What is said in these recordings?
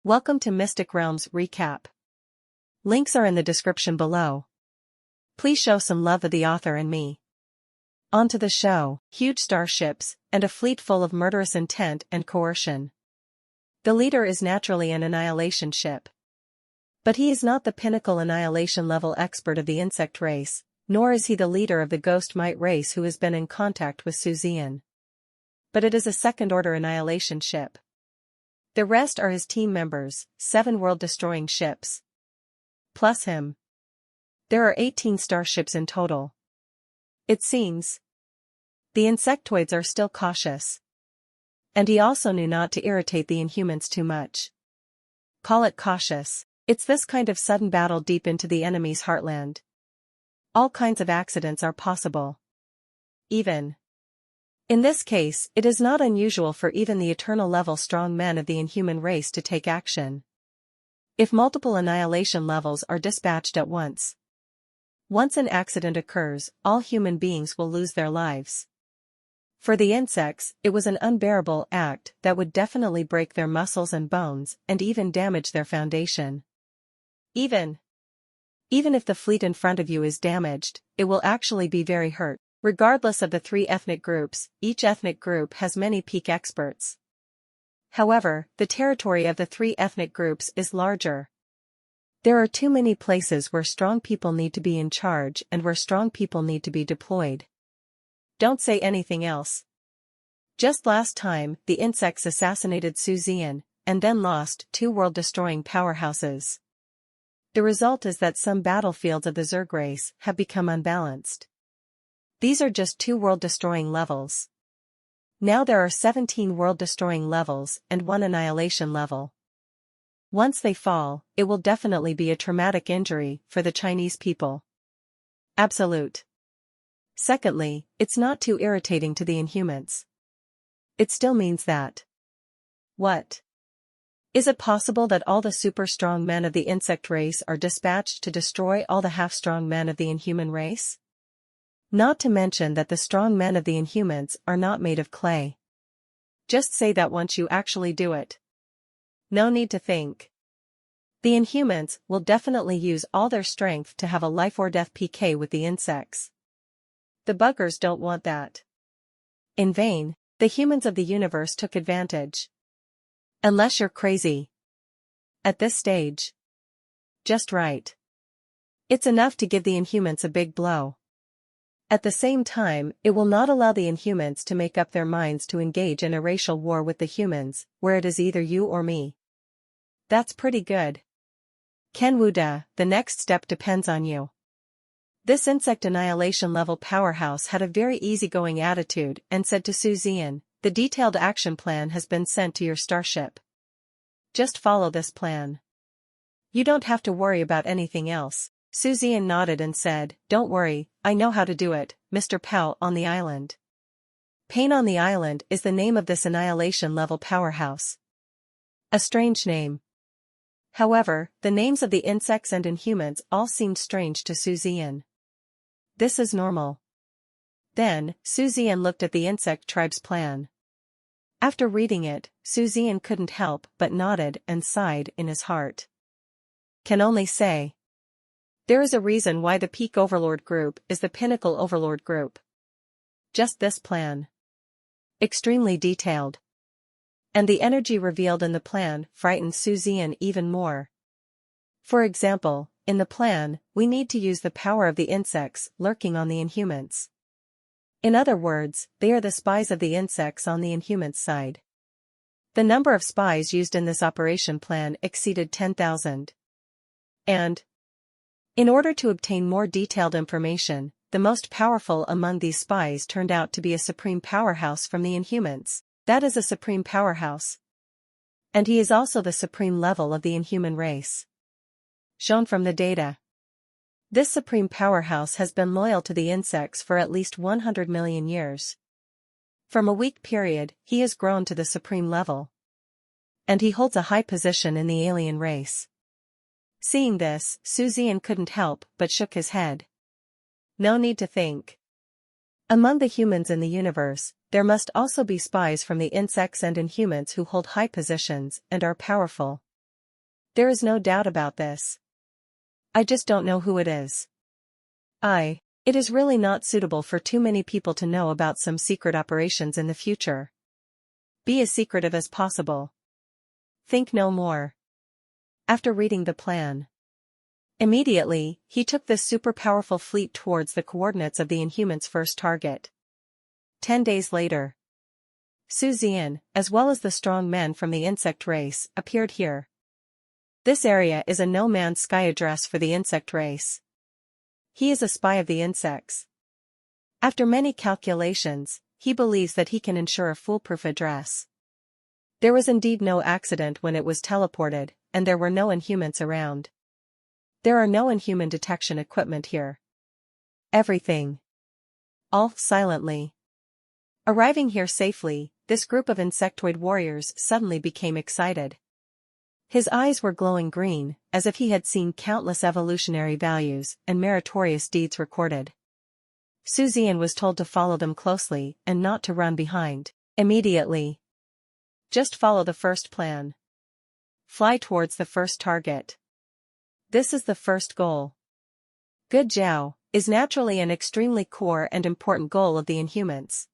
Welcome to Mystic Realms Recap. Links are in the description below. Please show some love of the author and me. On to the show. Huge starships, and a fleet full of murderous intent and coercion. The leader is naturally an annihilation ship. But he is not the pinnacle annihilation level expert of the insect race, nor is he the leader of the ghost mite race who has been in contact with Zian. But it is a second-order annihilation ship. The rest are his team members, 7 world-destroying ships. Plus him. There are 18 starships in total. It seems. The insectoids are still cautious. And he also knew not to irritate the Inhumans too much. Call it cautious. It's this kind of sudden battle deep into the enemy's heartland. All kinds of accidents are possible. Even. In this case, it is not unusual for even the eternal-level strong men of the Inhuman race to take action. If multiple annihilation levels are dispatched at once. Once an accident occurs, all human beings will lose their lives. For the insects, it was an unbearable act that would definitely break their muscles and bones and even damage their foundation. Even if the fleet in front of you is damaged, it will actually be very hurt. Regardless of the 3 ethnic groups, each ethnic group has many peak experts. However, the territory of the 3 ethnic groups is larger. There are too many places where strong people need to be in charge and where strong people need to be deployed. Don't say anything else. Just last time, the insects assassinated Zian, and then lost 2 world-destroying powerhouses. The result is that some battlefields of the Zerg race have become unbalanced. These are just 2 world-destroying levels. Now there are 17 world-destroying levels and 1 annihilation level. Once they fall, it will definitely be a traumatic injury for the Chinese people. Absolute. Secondly, it's not too irritating to the Inhumans. It still means that. What? Is it possible that all the super strong men of the insect race are dispatched to destroy all the half-strong men of the Inhuman race? Not to mention that the strong men of the Inhumans are not made of clay. Just say that once you actually do it. No need to think. The Inhumans will definitely use all their strength to have a life-or-death PK with the insects. The buggers don't want that. In vain, the humans of the universe took advantage. Unless you're crazy. At this stage. Just right. It's enough to give the Inhumans a big blow. At the same time, it will not allow the Inhumans to make up their minds to engage in a racial war with the humans, where it is either you or me. That's pretty good. Ken Wuda, the next step depends on you. This insect annihilation level powerhouse had a very easygoing attitude and said to Zian, the detailed action plan has been sent to your starship. Just follow this plan. You don't have to worry about anything else. Zian nodded and said, don't worry, I know how to do it, Mr. Pow on the island. Pain on the island is the name of this annihilation level powerhouse. A strange name. However, the names of the insects and Inhumans all seemed strange to Zian. This is normal. Then, Zian looked at the insect tribe's plan. After reading it, Zian couldn't help but nodded and sighed in his heart. Can only say. There is a reason why the Peak Overlord group is the Pinnacle Overlord group. Just this plan. Extremely detailed. And the energy revealed in the plan frightened Zian even more. For example, in the plan, we need to use the power of the insects lurking on the Inhumans. In other words, they are the spies of the insects on the Inhumans side. The number of spies used in this operation plan exceeded 10,000. And in order to obtain more detailed information, the most powerful among these spies turned out to be a supreme powerhouse from the Inhumans. That is a supreme powerhouse. And he is also the supreme level of the Inhuman race. Shown from the data. This supreme powerhouse has been loyal to the insects for at least 100 million years. From a weak period, he has grown to the supreme level. And he holds a high position in the alien race. Seeing this, Zian couldn't help but shook his head. No need to think. Among the humans in the universe, there must also be spies from the insects and Inhumans who hold high positions and are powerful. There is no doubt about this. I just don't know who it is. It is really not suitable for too many people to know about some secret operations in the future. Be as secretive as possible. Think no more. After reading the plan, immediately, he took this super-powerful fleet towards the coordinates of the Inhumans' first target. 10 days later, Zian, as well as the strong men from the insect race, appeared here. This area is a no-man's sky address for the insect race. He is a spy of the insects. After many calculations, he believes that he can ensure a foolproof address. There was indeed no accident when it was teleported, and there were no Inhumans around. There are no Inhuman detection equipment here. Everything. All silently. Arriving here safely, this group of insectoid warriors suddenly became excited. His eyes were glowing green, as if he had seen countless evolutionary values and meritorious deeds recorded. Zian was told to follow them closely and not to run behind, immediately. Just follow the first plan. Fly towards the first target. This is the first goal. Good Jiao is naturally an extremely core and important goal of the Inhumans.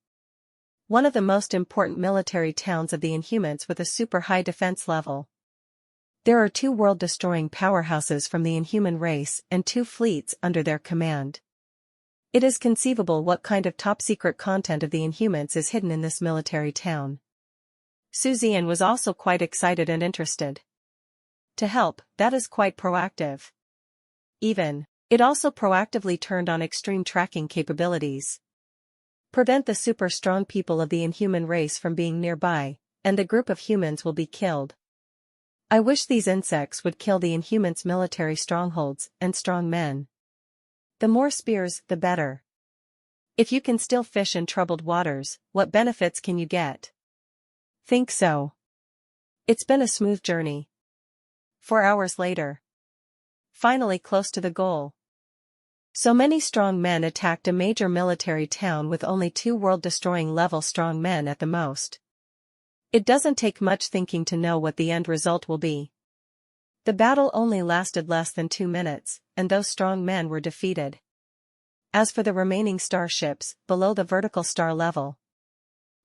One of the most important military towns of the Inhumans with a super high defense level. There are 2 world-destroying powerhouses from the Inhuman race and 2 fleets under their command. It is conceivable what kind of top-secret content of the Inhumans is hidden in this military town. Zian was also quite excited and interested. To help, that is quite proactive. It also proactively turned on extreme tracking capabilities. Prevent the super-strong people of the Inhuman race from being nearby, and the group of humans will be killed. I wish these insects would kill the Inhumans' military strongholds and strong men. The more spears, the better. If you can still fish in troubled waters, what benefits can you get? Think so. It's been a smooth journey. 4 hours later. Finally close to the goal. So many strong men attacked a major military town with only 2 world-destroying level strong men at the most. It doesn't take much thinking to know what the end result will be. The battle only lasted less than 2 minutes, and those strong men were defeated. As for the remaining starships, below the vertical star level,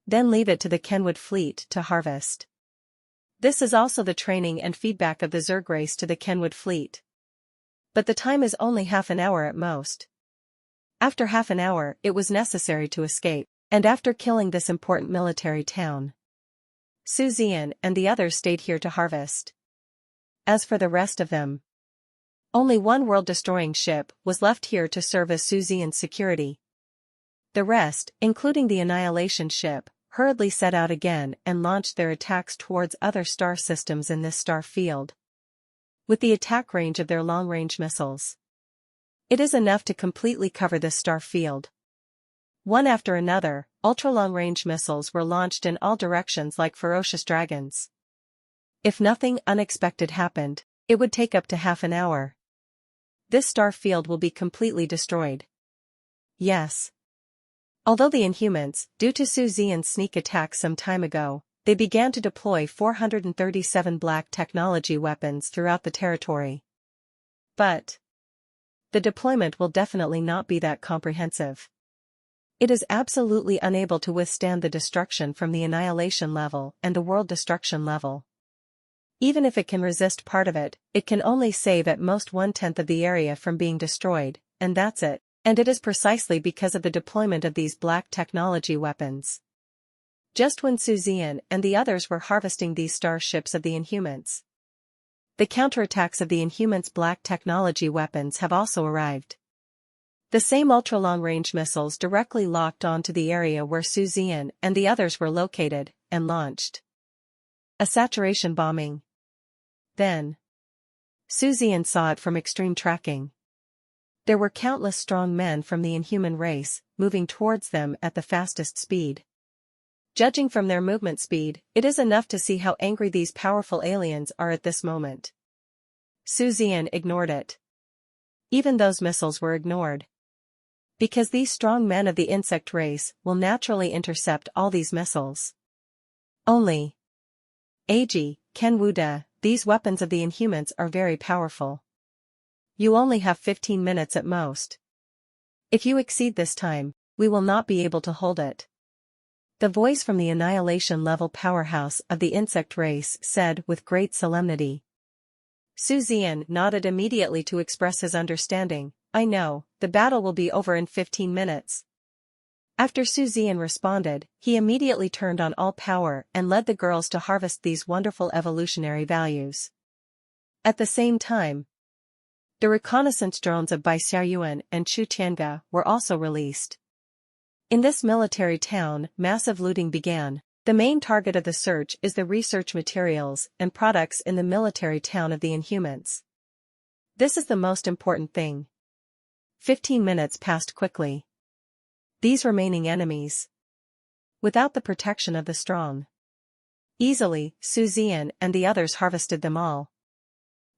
then leave it to the Kenwood fleet to harvest. This is also the training and feedback of the Zerg race to the Kenwood fleet. But the time is only half an hour at most. After half an hour, it was necessary to escape, and after killing this important military town, Zian and the others stayed here to harvest. As for the rest of them, only 1 world-destroying ship was left here to serve as Zian's security. The rest, including the Annihilation ship, hurriedly set out again and launched their attacks towards other star systems in this star field. With the attack range of their long-range missiles, it is enough to completely cover this star field. One after another, ultra-long-range missiles were launched in all directions like ferocious dragons. If nothing unexpected happened, it would take up to half an hour. This star field will be completely destroyed. Yes. Although the Inhumans, due to Zian's sneak attack some time ago, they began to deploy 437 black technology weapons throughout the territory. But the deployment will definitely not be that comprehensive. It is absolutely unable to withstand the destruction from the annihilation level and the world destruction level. Even if it can resist part of it, it can only save at most 1/10 of the area from being destroyed, and that's it. And it is precisely because of the deployment of these black technology weapons. Just when Zian and the others were harvesting these starships of the Inhumans, the counterattacks of the Inhumans' black technology weapons have also arrived. The same ultra-long-range missiles directly locked onto the area where Zian and the others were located, and launched a saturation bombing. Then Zian saw it from extreme tracking. There were countless strong men from the Inhuman race, moving towards them at the fastest speed. Judging from their movement speed, it is enough to see how angry these powerful aliens are at this moment. Zian ignored it. Even those missiles were ignored. Because these strong men of the insect race will naturally intercept all these missiles. Only Ag, Kenwuda, these weapons of the Inhumans are very powerful. You only have 15 minutes at most. If you exceed this time, we will not be able to hold it. The voice from the annihilation-level powerhouse of the insect race said with great solemnity. Zian nodded immediately to express his understanding. I know, the battle will be over in 15 minutes. After Zian responded, he immediately turned on all power and led the girls to harvest these wonderful evolutionary values. At the same time, the reconnaissance drones of Bai Xiaoyuan and Chu Tianga were also released. In this military town, massive looting began. The main target of the search is the research materials and products in the military town of the Inhumans. This is the most important thing. 15 minutes passed quickly. These remaining enemies, without the protection of the strong, easily, Zian and the others harvested them all.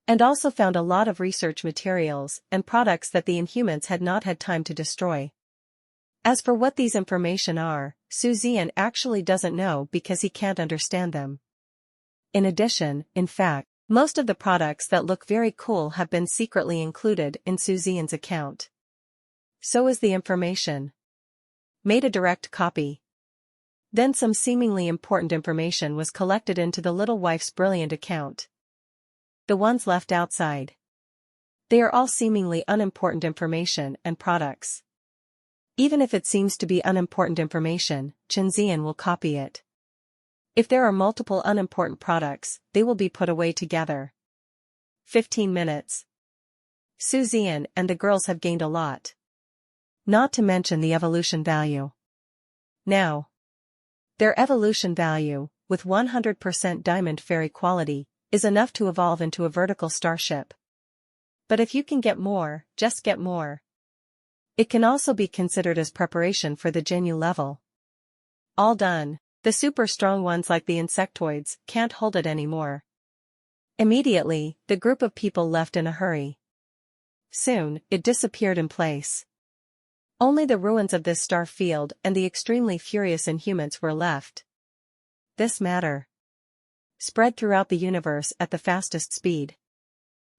And also found a lot of research materials and products that the Inhumans had not had time to destroy. As for what these information are, Zian actually doesn't know because he can't understand them. In addition, in fact, most of the products that look very cool have been secretly included in Zian's account. So is the information. Made a direct copy. Then some seemingly important information was collected into the little wife's brilliant account. The ones left outside. They are all seemingly unimportant information and products. Even if it seems to be unimportant information, Zian will copy it. If there are multiple unimportant products, they will be put away together. 15 minutes. Zian and the girls have gained a lot. Not to mention the evolution value. Now, their evolution value, with 100% diamond fairy quality, is enough to evolve into a vertical starship. But if you can get more, just get more. It can also be considered as preparation for the Jinyu level. All done, the super strong ones like the insectoids can't hold it anymore. Immediately, the group of people left in a hurry. Soon, it disappeared in place. Only the ruins of this star field and the extremely furious Inhumans were left. This matter spread throughout the universe at the fastest speed.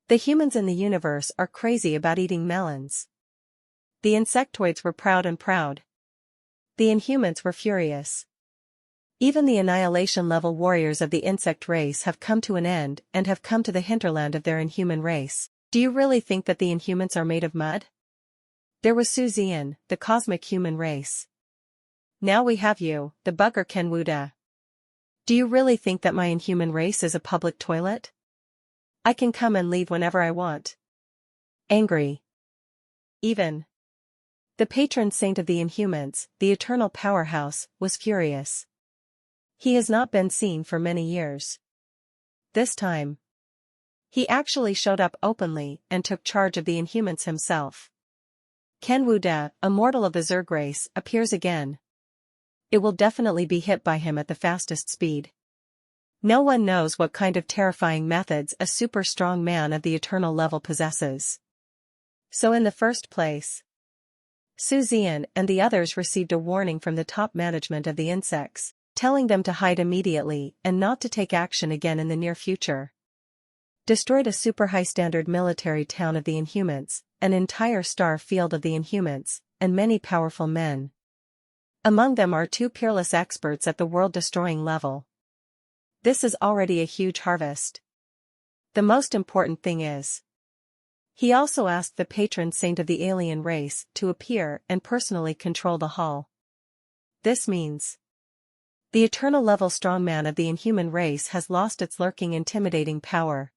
The humans in the universe are crazy about eating melons. The insectoids were proud. The Inhumans were furious. Even the annihilation-level warriors of the insect race have come to an end and have come to the hinterland of their Inhuman race. Do you really think that the Inhumans are made of mud? There was Zian, the cosmic human race. Now we have you, the bugger Kenwuda. Do you really think that my Inhuman race is a public toilet? I can come and leave whenever I want. Angry. Even the patron saint of the Inhumans, the eternal powerhouse, was furious. He has not been seen for many years. This time, he actually showed up openly and took charge of the Inhumans himself. Kenwuda, a mortal of the Zerg race, appears again. It will definitely be hit by him at the fastest speed. No one knows what kind of terrifying methods a super strong man of the eternal level possesses. So in the first place, Zian and the others received a warning from the top management of the insects, telling them to hide immediately and not to take action again in the near future. Destroyed a super high-standard military town of the Inhumans, an entire star field of the Inhumans, and many powerful men. Among them are 2 peerless experts at the world-destroying level. This is already a huge harvest. The most important thing is, he also asked the patron saint of the alien race to appear and personally control the hall. This means the eternal level strongman of the Inhuman race has lost its lurking intimidating power.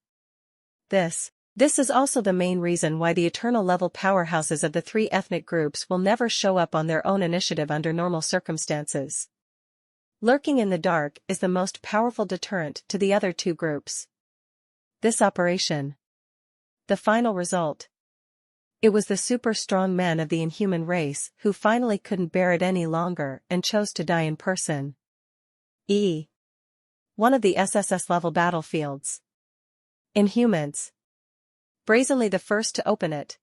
This is also the main reason why the eternal level powerhouses of the 3 ethnic groups will never show up on their own initiative under normal circumstances. Lurking in the dark is the most powerful deterrent to the other 2 groups. This operation, the final result. It was the super strong men of the Inhuman race who finally couldn't bear it any longer and chose to die in person. One of the SSS-level battlefields. Inhumans. Brazenly the first to open it.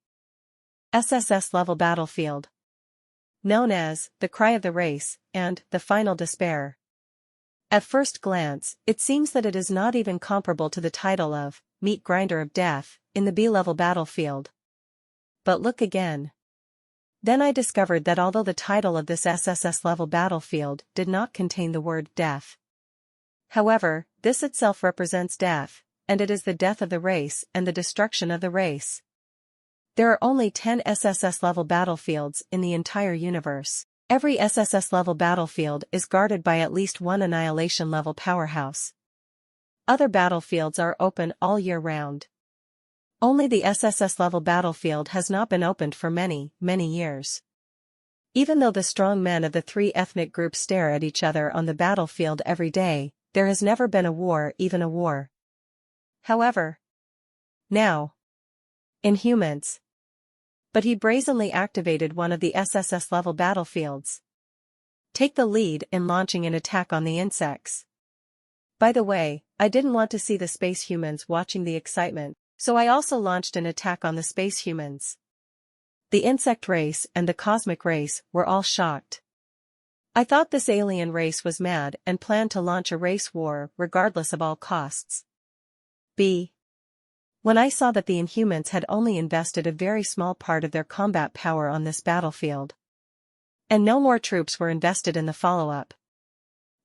SSS-level battlefield. Known as, the Cry of the Race, and, the Final Despair. At first glance, it seems that it is not even comparable to the title of Meat Grinder of Death in the B-level battlefield. But look again. Then I discovered that although the title of this SSS-level battlefield did not contain the word death. However, this itself represents death, and it is the death of the race and the destruction of the race. There are only 10 SSS-level battlefields in the entire universe. Every SSS-level battlefield is guarded by at least one annihilation-level powerhouse. Other battlefields are open all year round. Only the SSS-level battlefield has not been opened for many, many years. Even though the strong men of the three ethnic groups stare at each other on the battlefield every day, there has never been a war, even a war. However, now, Inhumans. But he brazenly activated one of the SSS-level battlefields. Take the lead in launching an attack on the insects. By the way, I didn't want to see the space humans watching the excitement, so I also launched an attack on the space humans. The insect race and the cosmic race were all shocked. I thought this alien race was mad and planned to launch a race war regardless of all costs. When I saw that the Inhumans had only invested a very small part of their combat power on this battlefield, and no more troops were invested in the follow-up.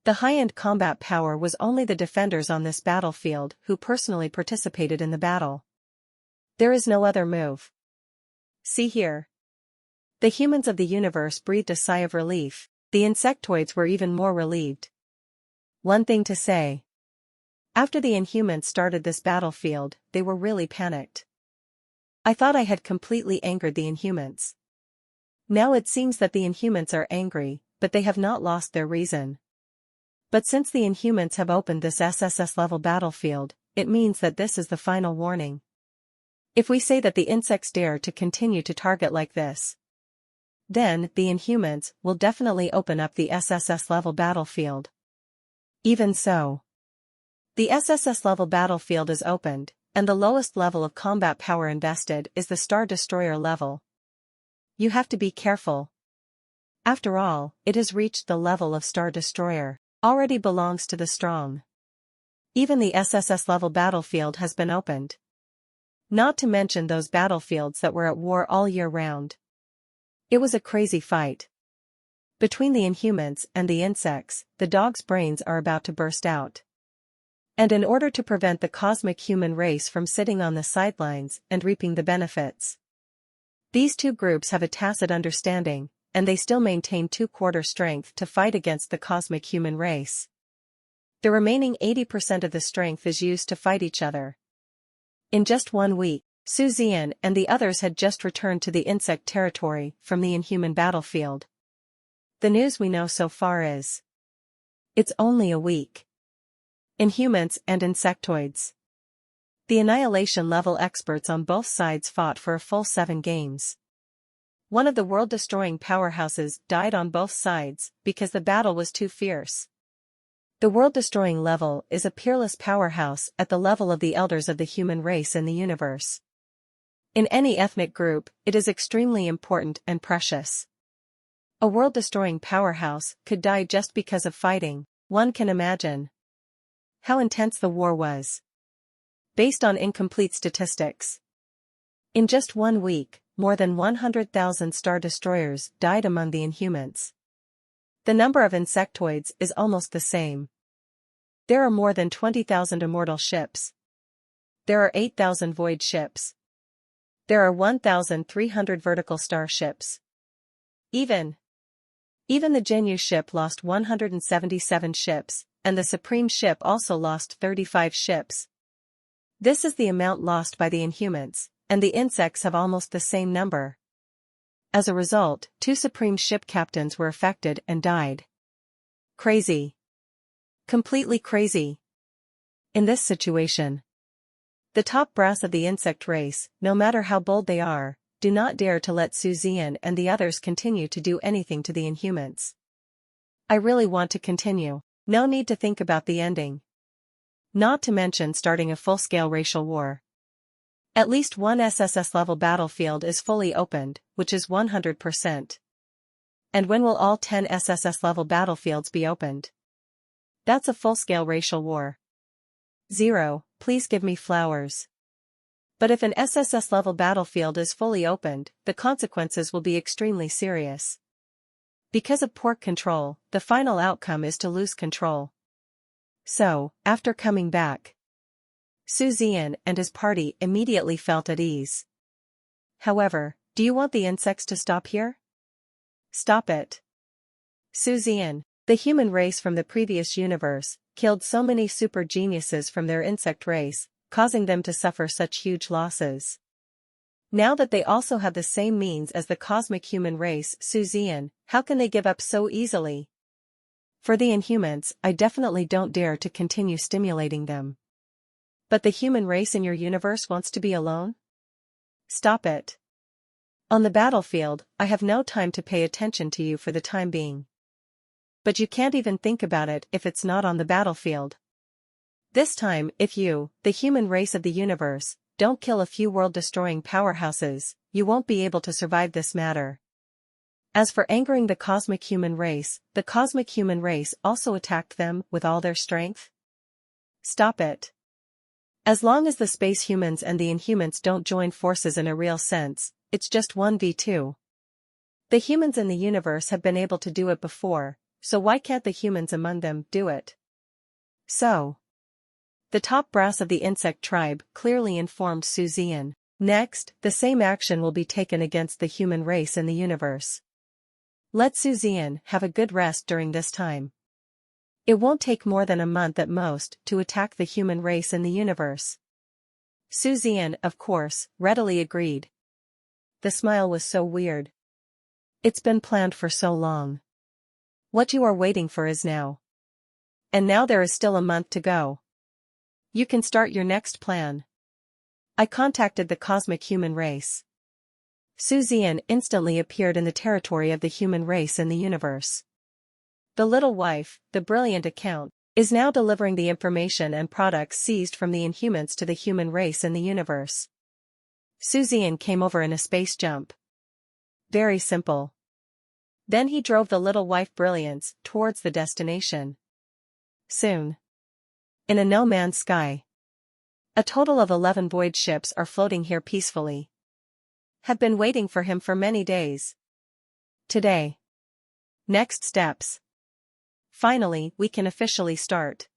The high-end combat power was only the defenders on this battlefield who personally participated in the battle. There is no other move. See here. The humans of the universe breathed a sigh of relief. The insectoids were even more relieved. One thing to say. After the Inhumans started this battlefield, they were really panicked. I thought I had completely angered the Inhumans. Now it seems that the Inhumans are angry, but they have not lost their reason. But since the Inhumans have opened this SSS-level battlefield, it means that this is the final warning. If we say that the insects dare to continue to target like this, then the Inhumans will definitely open up the SSS-level battlefield. Even so, the SSS-level battlefield is opened, and the lowest level of combat power invested is the Star Destroyer level. You have to be careful. After all, it has reached the level of Star Destroyer, already belongs to the strong. Even the SSS-level battlefield has been opened. Not to mention those battlefields that were at war all year round. It was a crazy fight. Between the Inhumans and the insects, the dog's brains are about to burst out. And in order to prevent the cosmic human race from sitting on the sidelines and reaping the benefits, these two groups have a tacit understanding, and they still maintain two-quarter strength to fight against the cosmic human race. The remaining 80% of the strength is used to fight each other. In just 1 week, Zian and the others had just returned to the insect territory from the Inhuman battlefield. The news we know so far is, it's only a week. Inhumans and insectoids. The annihilation-level experts on both sides fought for a full 7 games. One of the world-destroying powerhouses died on both sides because the battle was too fierce. The world-destroying level is a peerless powerhouse at the level of the elders of the human race in the universe. In any ethnic group, it is extremely important and precious. A world-destroying powerhouse could die just because of fighting. One can imagine how intense the war was. Based on incomplete statistics, in just 1 week, more than 100,000 Star Destroyers died among the Inhumans. The number of insectoids is almost the same. There are more than 20,000 immortal ships. There are 8,000 void ships. There are 1,300 vertical starships. Even the Genu ship lost 177 ships, and the Supreme ship also lost 35 ships. This is the amount lost by the Inhumans, and the insects have almost the same number. As a result, 2 Supreme ship captains were affected and died. Crazy. Completely crazy. In this situation, the top brass of the insect race, no matter how bold they are, do not dare to let Zian and the others continue to do anything to the Inhumans. I really want to continue. No need to think about the ending. Not to mention starting a full-scale racial war. At least one SSS-level battlefield is fully opened, which is 100%. And when will all 10 SSS-level battlefields be opened? That's a full-scale racial war. 0, please give me flowers. But if an SSS-level battlefield is fully opened, the consequences will be extremely serious. Because of poor control, the final outcome is to lose control. So, after coming back, Zian and his party immediately felt at ease. However, do you want the insects to stop here? Stop it. Zian, the human race from the previous universe, killed so many super geniuses from their insect race, causing them to suffer such huge losses. Now that they also have the same means as the cosmic human race, Zian, how can they give up so easily? For the Inhumans, I definitely don't dare to continue stimulating them. But the human race in your universe wants to be alone? Stop it. On the battlefield, I have no time to pay attention to you for the time being. But you can't even think about it if it's not on the battlefield. This time, if you, the human race of the universe, don't kill a few world-destroying powerhouses, you won't be able to survive this matter. As for angering the cosmic human race also attacked them with all their strength. Stop it. As long as the space humans and the Inhumans don't join forces in a real sense, it's just 1v2. The humans in the universe have been able to do it before, so why can't the humans among them do it? So, the top brass of the insect tribe clearly informed Zian. Next, the same action will be taken against the human race in the universe. Let Zian have a good rest during this time. It won't take more than a month at most to attack the human race in the universe. Zian, of course, readily agreed. The smile was so weird. It's been planned for so long. What you are waiting for is now. And now there is still a month to go. You can start your next plan. I contacted the cosmic human race. Zian instantly appeared in the territory of the human race in the universe. The little wife, the brilliant account, is now delivering the information and products seized from the Inhumans to the human race in the universe. Zian came over in a space jump. Very simple. Then he drove the little wife Brilliance towards the destination. Soon. In a no-man's sky. A total of 11 void ships are floating here peacefully. Have been waiting for him for many days. Today. Next steps. Finally, we can officially start.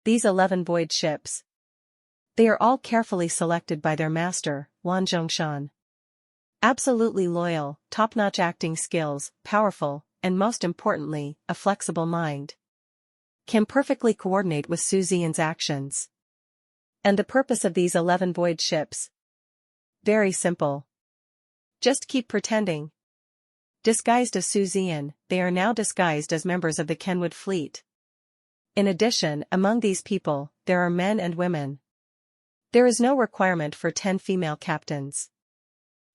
These 11 void ships. They are all carefully selected by their master, Wan Zhongshan. Absolutely loyal, top-notch acting skills, powerful, and most importantly, a flexible mind. Can perfectly coordinate with Zian's actions. And the purpose of these 11 void ships? Very simple. Just keep pretending. Disguised as Zian, they are now disguised as members of the Kenwood fleet. In addition, among these people, there are men and women. There is no requirement for 10 female captains.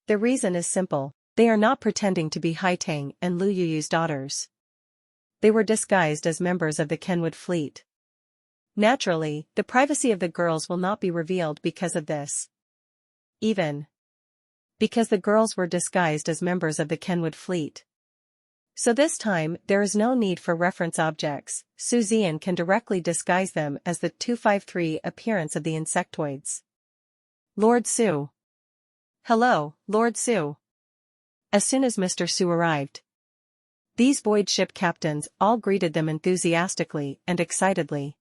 The reason is simple, they are not pretending to be Haitang and Lu Yuyu's daughters. They were disguised as members of the Kenwood fleet. Naturally, the privacy of the girls will not be revealed because of this. Even because the girls were disguised as members of the Kenwood fleet. So this time, there is no need for reference objects, Zian can directly disguise them as the 253 appearance of the insectoids. Lord Su. Hello, Lord Su. As soon as Mr. Su arrived, these void ship captains all greeted them enthusiastically and excitedly.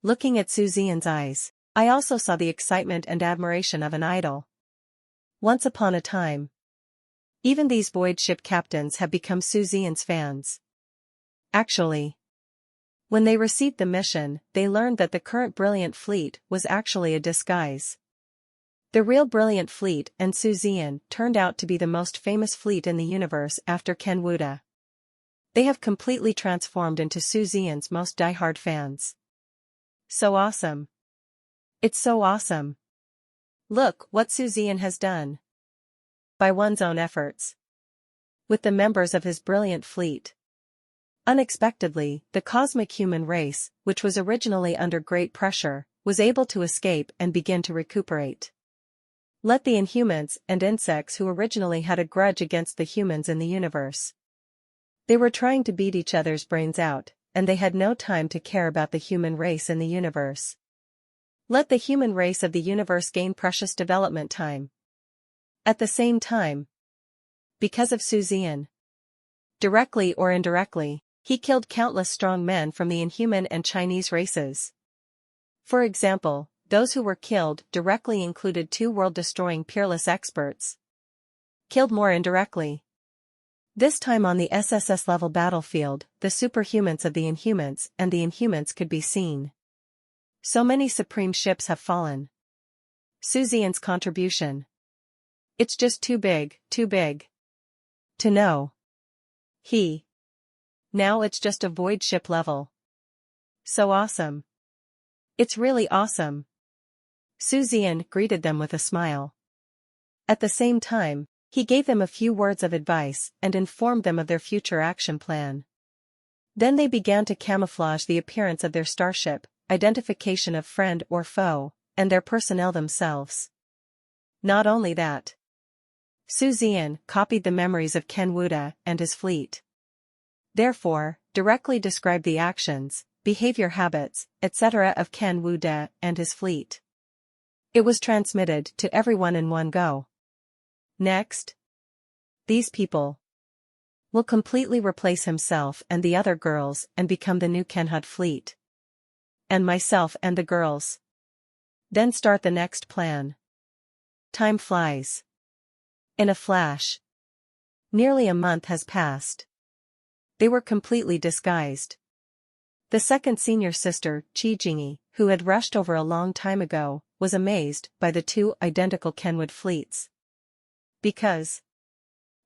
Looking at Zian's eyes, I also saw the excitement and admiration of an idol. Once upon a time, even these void ship captains have become Zian's fans. Actually, when they received the mission, they learned that the current brilliant fleet was actually a disguise. The real brilliant fleet and Zian turned out to be the most famous fleet in the universe after Kenwuda. They have completely transformed into Zian's most diehard fans. So awesome. It's so awesome. Look what Zian has done. By one's own efforts. With the members of his brilliant fleet. Unexpectedly, the cosmic human race, which was originally under great pressure, was able to escape and begin to recuperate. Let the Inhumans and insects who originally had a grudge against the humans in the universe. They were trying to beat each other's brains out, and they had no time to care about the human race in the universe. Let the human race of the universe gain precious development time. At the same time, because of Zian, directly or indirectly, he killed countless strong men from the inhuman and Chinese races. For example, those who were killed directly included two world-destroying peerless experts. Killed more indirectly. This time on the SSS-level battlefield, the superhumans of the Inhumans and the Inhumans could be seen. So many supreme ships have fallen. Zian's contribution. It's just too big to know. Now it's just a void ship level. So awesome. It's really awesome. Zian greeted them with a smile. At the same time, he gave them a few words of advice and informed them of their future action plan. Then they began to camouflage the appearance of their starship, identification of friend or foe, and their personnel themselves. Not only that, Zian copied the memories of Ken Wuda and his fleet. Therefore, directly described the actions, behavior habits, etc. of Ken Wuda and his fleet. It was transmitted to everyone in one go. Next, these people will completely replace himself and the other girls and become the new Kenhud fleet. And myself and the girls. Then start the next plan. Time flies. In a flash. Nearly a month has passed. They were completely disguised. The second senior sister, Qijingi, who had rushed over a long time ago, was amazed by the two identical Kenwood fleets. Because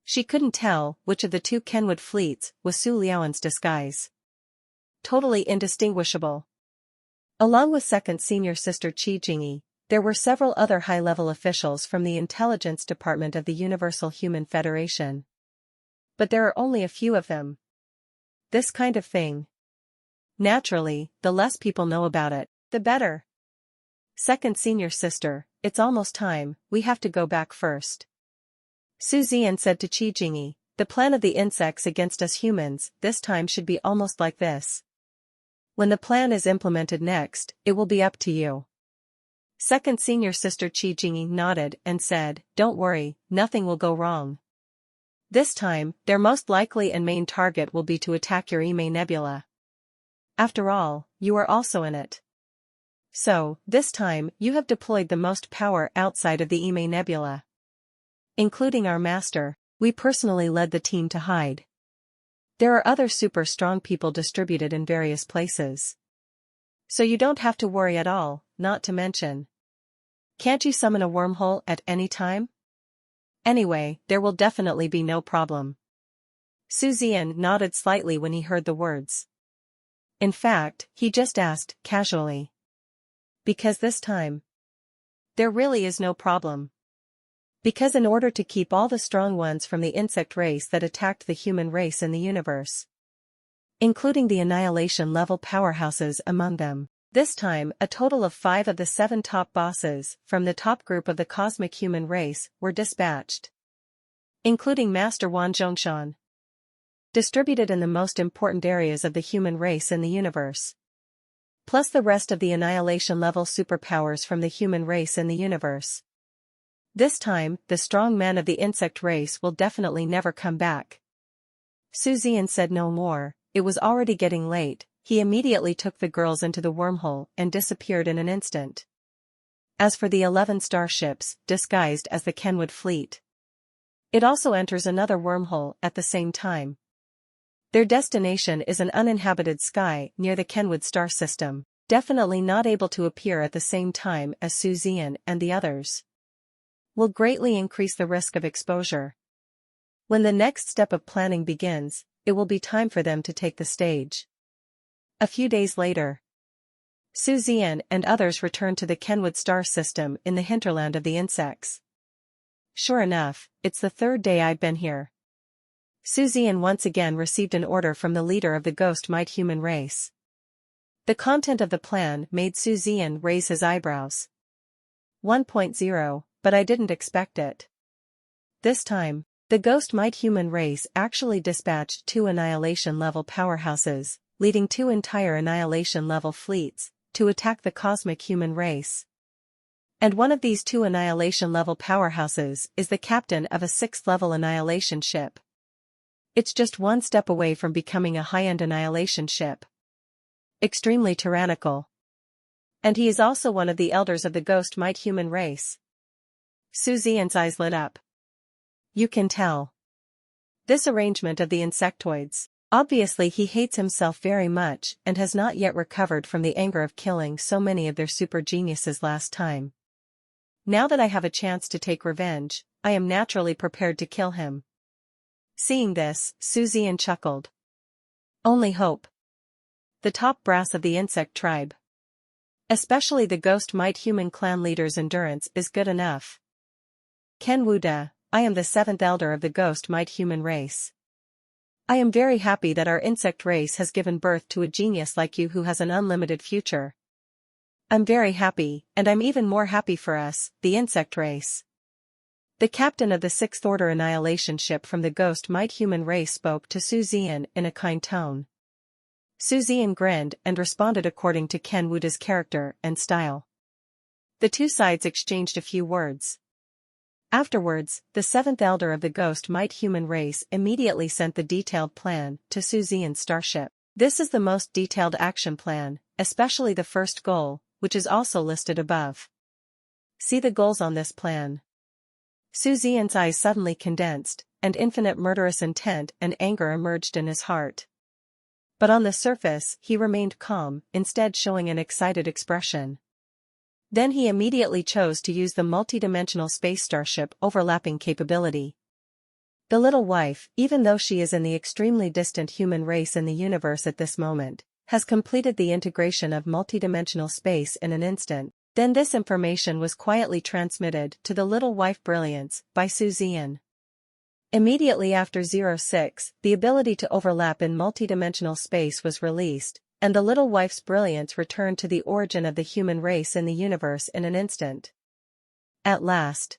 she couldn't tell which of the two Kenwood fleets was Su Liaoan's disguise. Totally indistinguishable. Along with second senior sister Qijingi, there were several other high-level officials from the intelligence department of the Universal Human Federation. But there are only a few of them. This kind of thing. Naturally, the less people know about it, the better. Second senior sister, it's almost time, we have to go back first. Zian said to Qijingi, the plan of the insects against us humans, this time should be almost like this. When the plan is implemented next, it will be up to you. Second senior sister Qijingi nodded and said, don't worry, nothing will go wrong. This time, their most likely and main target will be to attack your Ime Nebula. After all, you are also in it. So, this time, you have deployed the most power outside of the Ime Nebula. Including our master, we personally led the team to hide. There are other super strong people distributed in various places. So you don't have to worry at all, not to mention. Can't you summon a wormhole at any time? Anyway, there will definitely be no problem. Zian nodded slightly when he heard the words. In fact, he just asked, casually. Because this time, there really is no problem. Because in order to keep all the strong ones from the insect race that attacked the human race in the universe, including the annihilation-level powerhouses among them, this time a total of 5 of the 7 top bosses from the top group of the cosmic human race were dispatched. Including Master Wan Zhongshan. Distributed in the most important areas of the human race in the universe. Plus the rest of the annihilation-level superpowers from the human race in the universe. This time, the strong men of the insect race will definitely never come back. Zian said no more, it was already getting late. He immediately took the girls into the wormhole and disappeared in an instant. As for the 11 starships, disguised as the Kenwood fleet, it also enters another wormhole at the same time. Their destination is an uninhabited sky near the Kenwood star system, definitely not able to appear at the same time as Zian and the others. Will greatly increase the risk of exposure. When the next step of planning begins, it will be time for them to take the stage. A few days later, Zian and others returned to the Kenwood star system in the hinterland of the insects. Sure enough, it's the 3rd day I've been here. Zian once again received an order from the leader of the ghost might human race. The content of the plan made Zian raise his eyebrows. 1.0, but I didn't expect it. This time, the ghost might human race actually dispatched 2 annihilation-level powerhouses, leading two entire annihilation-level fleets to attack the cosmic human race. And one of these two annihilation-level powerhouses is the captain of a 6th-level annihilation ship. It's just one step away from becoming a high-end annihilation ship. Extremely tyrannical. And he is also one of the elders of the ghost might human race. Zian's eyes lit up. You can tell. This arrangement of the insectoids. Obviously he hates himself very much and has not yet recovered from the anger of killing so many of their super geniuses last time. Now that I have a chance to take revenge, I am naturally prepared to kill him. Seeing this, Zian chuckled. Only hope. The top brass of the insect tribe. Especially the ghost might human clan leader's endurance is good enough. Ken Wuda, I am the 7th elder of the ghost might human race. I am very happy that our insect race has given birth to a genius like you who has an unlimited future. I'm very happy, and I'm even more happy for us, the insect race. The captain of the 6th Order annihilation ship from the ghost might human race spoke to Zian in a kind tone. Zian grinned and responded according to Ken Wuda's character and style. The two sides exchanged a few words. Afterwards, the 7th elder of the ghost might human race immediately sent the detailed plan to Zian's starship. This is the most detailed action plan, especially the first goal, which is also listed above. See the goals on this plan. Zian's eyes suddenly condensed, and infinite murderous intent and anger emerged in his heart. But on the surface he remained calm, instead showing an excited expression. Then he immediately chose to use the multidimensional space starship overlapping capability. The little wife, even though she is in the extremely distant human race in the universe at this moment, has completed the integration of multidimensional space in an instant. Then this information was quietly transmitted to the little wife Brilliance by Zian. Immediately after 06, the ability to overlap in multidimensional space was released, and the little wife's brilliance returned to the origin of the human race in the universe in an instant. At last.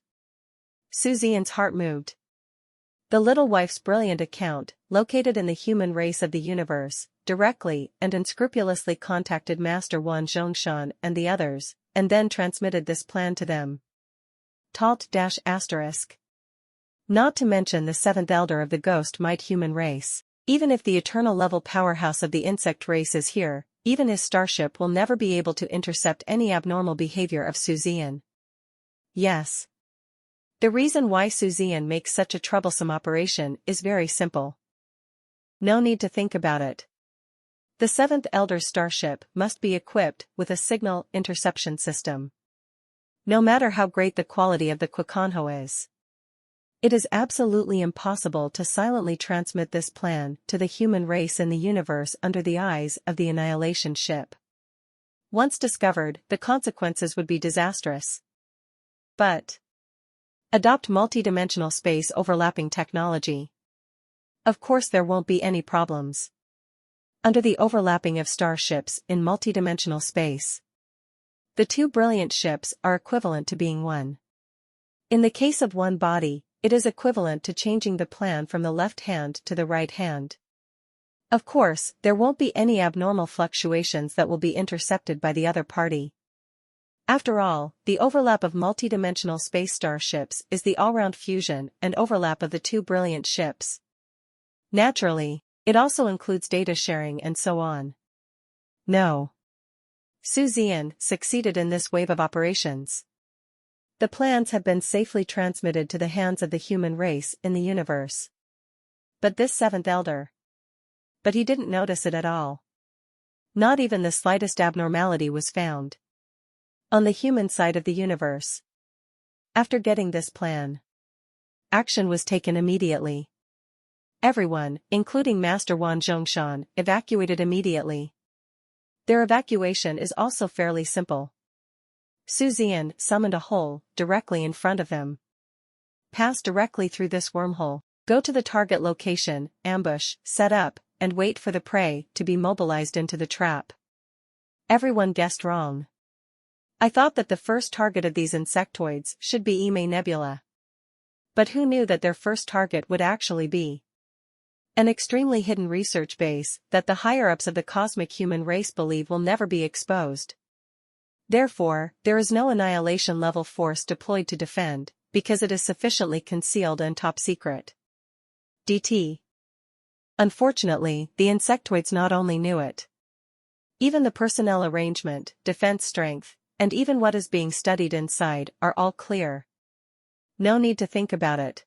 Zian's heart moved. The little wife's brilliant account, located in the human race of the universe, directly and unscrupulously contacted Master Wan Zhongshan and the others, and then transmitted this plan to them. Alt-**. Not to mention the 7th elder of the ghost might human race. Even if the eternal level powerhouse of the insect race is here, even his starship will never be able to intercept any abnormal behavior of Zian. Yes. The reason why Zian makes such a troublesome operation is very simple. No need to think about it. The 7th Elder's starship must be equipped with a signal interception system. No matter how great the quality of the Kwakanho is. It is absolutely impossible to silently transmit this plan to the human race in the universe under the eyes of the annihilation ship. Once discovered, the consequences would be disastrous. But adopt multidimensional space overlapping technology. Of course there won't be any problems. Under the overlapping of starships in multidimensional space, the two brilliant ships are equivalent to being one. In the case of one body, it is equivalent to changing the plan from the left hand to the right hand. Of course, there won't be any abnormal fluctuations that will be intercepted by the other party. After all, the overlap of multidimensional space starships is the all-round fusion and overlap of the two brilliant ships. Naturally, it also includes data sharing and so on. No. Zian succeeded in this wave of operations. The plans have been safely transmitted to the hands of the human race in the universe. But this 7th Elder. But he didn't notice it at all. Not even the slightest abnormality was found on the human side of the universe. After getting this plan, action was taken immediately. Everyone, including Master Wan Zhongshan, evacuated immediately. Their evacuation is also fairly simple. Zian summoned a hole directly in front of him. Pass directly through this wormhole, go to the target location, ambush, set up, and wait for the prey to be mobilized into the trap. Everyone guessed wrong. I thought that the first target of these insectoids should be Ime Nebula. But who knew that their first target would actually be An extremely hidden research base that the higher-ups of the cosmic human race believe will never be exposed. Therefore, there is no annihilation-level force deployed to defend, because it is sufficiently concealed and top secret. DT. Unfortunately, the insectoids not only knew it. Even the personnel arrangement, defense strength, and even what is being studied inside are all clear. No need to think about it.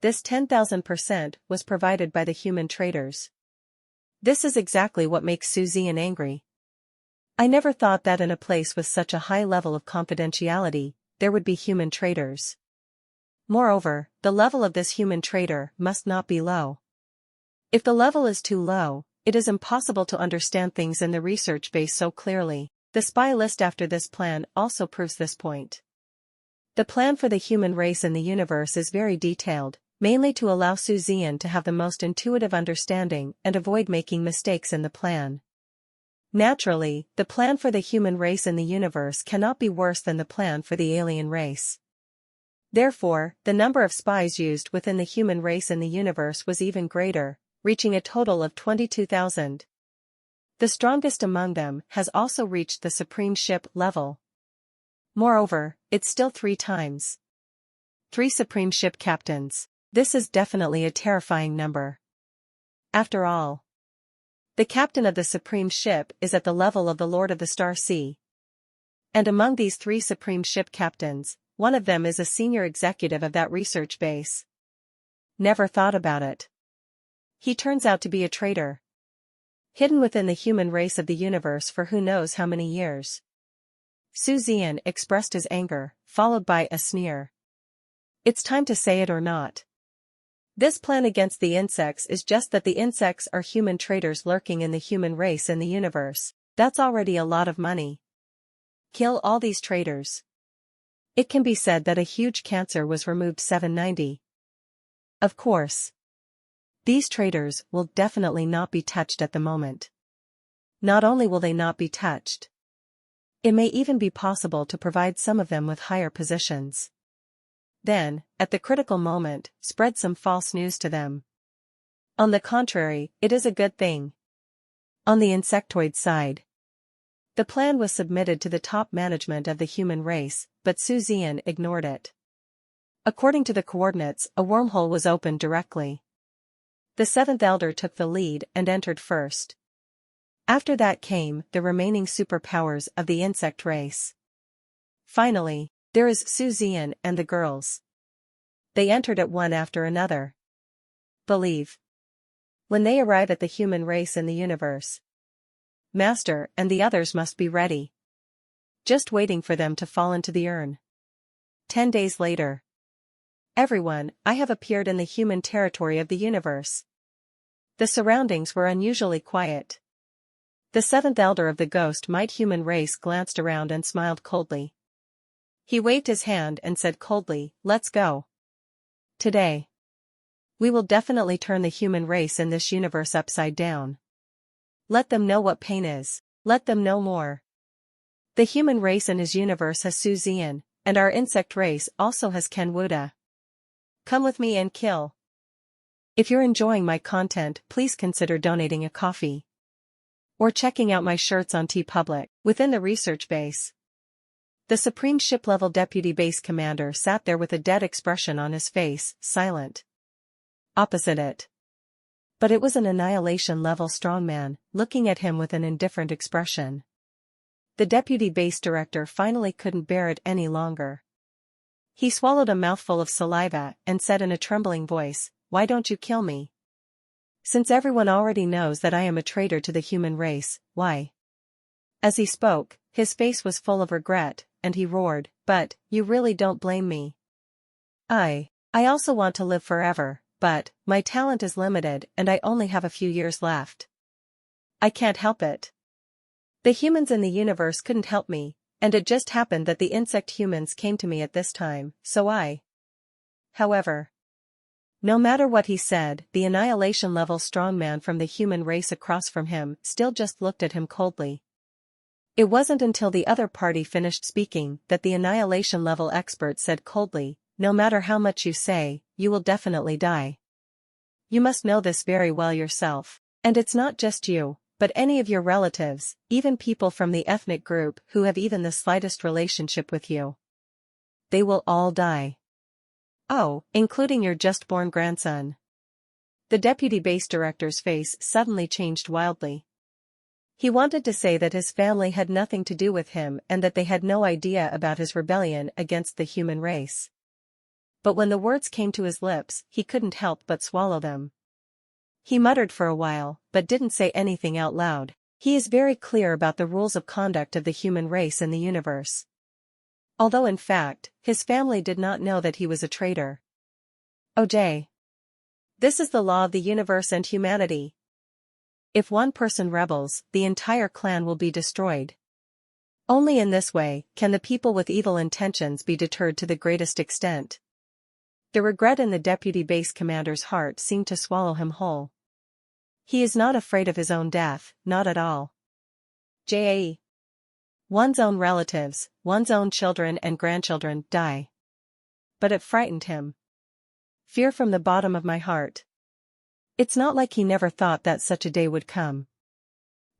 This 10,000% was provided by the human traders. This is exactly what makes Zian angry. I never thought that in a place with such a high level of confidentiality, there would be human traders. Moreover, the level of this human trader must not be low. If the level is too low, it is impossible to understand things in the research base so clearly. The spy list after this plan also proves this point. The plan for the human race in the universe is very detailed, mainly to allow Zian to have the most intuitive understanding and avoid making mistakes in the plan. Naturally, the plan for the human race in the universe cannot be worse than the plan for the alien race. Therefore, the number of spies used within the human race in the universe was even greater, reaching a total of 22,000. The strongest among them has also reached the supreme ship level. Moreover, it's still 3 times. 3 supreme ship captains. This is definitely a terrifying number. After all, the captain of the supreme ship is at the level of the Lord of the Star Sea. And among these 3 supreme ship captains, one of them is a senior executive of that research base. Never thought about it. He turns out to be a traitor. Hidden within the human race of the universe for who knows how many years. Zian expressed his anger, followed by a sneer. It's time to say it or not. This plan against the insects is just that the insects are human traitors lurking in the human race in the universe. That's already a lot of money. Kill all these traitors. It can be said that a huge cancer was removed 790. Of course. These traitors will definitely not be touched at the moment. Not only will they not be touched, it may even be possible to provide some of them with higher positions. Then, at the critical moment, spread some false news to them. On the contrary, it is a good thing. On the insectoid side, the plan was submitted to the top management of the human race, but Zian ignored it. According to the coordinates, a wormhole was opened directly. The 7th elder took the lead and entered first. After that came the remaining superpowers of the insect race. Finally, there is Zian and the girls. They entered at one after another. Believe. When they arrive at the human race in the universe, Master and the others must be ready. Just waiting for them to fall into the urn. 10 days later. Everyone, I have appeared in the human territory of the universe. The surroundings were unusually quiet. The 7th elder of the ghost might human race glanced around and smiled coldly. He waved his hand and said coldly, "Let's go. Today, we will definitely turn the human race in this universe upside down. Let them know what pain is. Let them know more. The human race in his universe has Zian, and our insect race also has Wuda. Come with me and kill." If you're enjoying my content, please consider donating a coffee. Or checking out my shirts on TeePublic. Within the research base, the Supreme Ship-level Deputy Base Commander sat there with a dead expression on his face, silent. Opposite it. But it was an Annihilation-level strongman, looking at him with an indifferent expression. The Deputy Base Director finally couldn't bear it any longer. He swallowed a mouthful of saliva and said in a trembling voice, "Why don't you kill me? Since everyone already knows that I am a traitor to the human race, why?" As he spoke, his face was full of regret, and he roared, "But, you really don't blame me. I also want to live forever, but, my talent is limited and I only have a few years left. I can't help it. The humans in the universe couldn't help me, and it just happened that the insect humans came to me at this time, so I." However, no matter what he said, the annihilation-level strongman from the human race across from him still just looked at him coldly. It wasn't until the other party finished speaking that the annihilation-level expert said coldly, "No matter how much you say, you will definitely die. You must know this very well yourself. And it's not just you, but any of your relatives, even people from the ethnic group who have even the slightest relationship with you. They will all die. Oh, including your just-born grandson. The deputy base director's face suddenly changed wildly. He wanted to say that his family had nothing to do with him and that they had no idea about his rebellion against the human race. But when the words came to his lips, he couldn't help but swallow them. He muttered for a while, but didn't say anything out loud. He is very clear about the rules of conduct of the human race in the universe. Although in fact, his family did not know that he was a traitor. OJ. This is the law of the universe and humanity. If one person rebels, the entire clan will be destroyed. Only in this way can the people with evil intentions be deterred to the greatest extent. The regret in the deputy base commander's heart seemed to swallow him whole. He is not afraid of his own death, not at all. JAE. One's own relatives, one's own children and grandchildren, die. But it frightened him. Fear from the bottom of my heart. It's not like he never thought that such a day would come.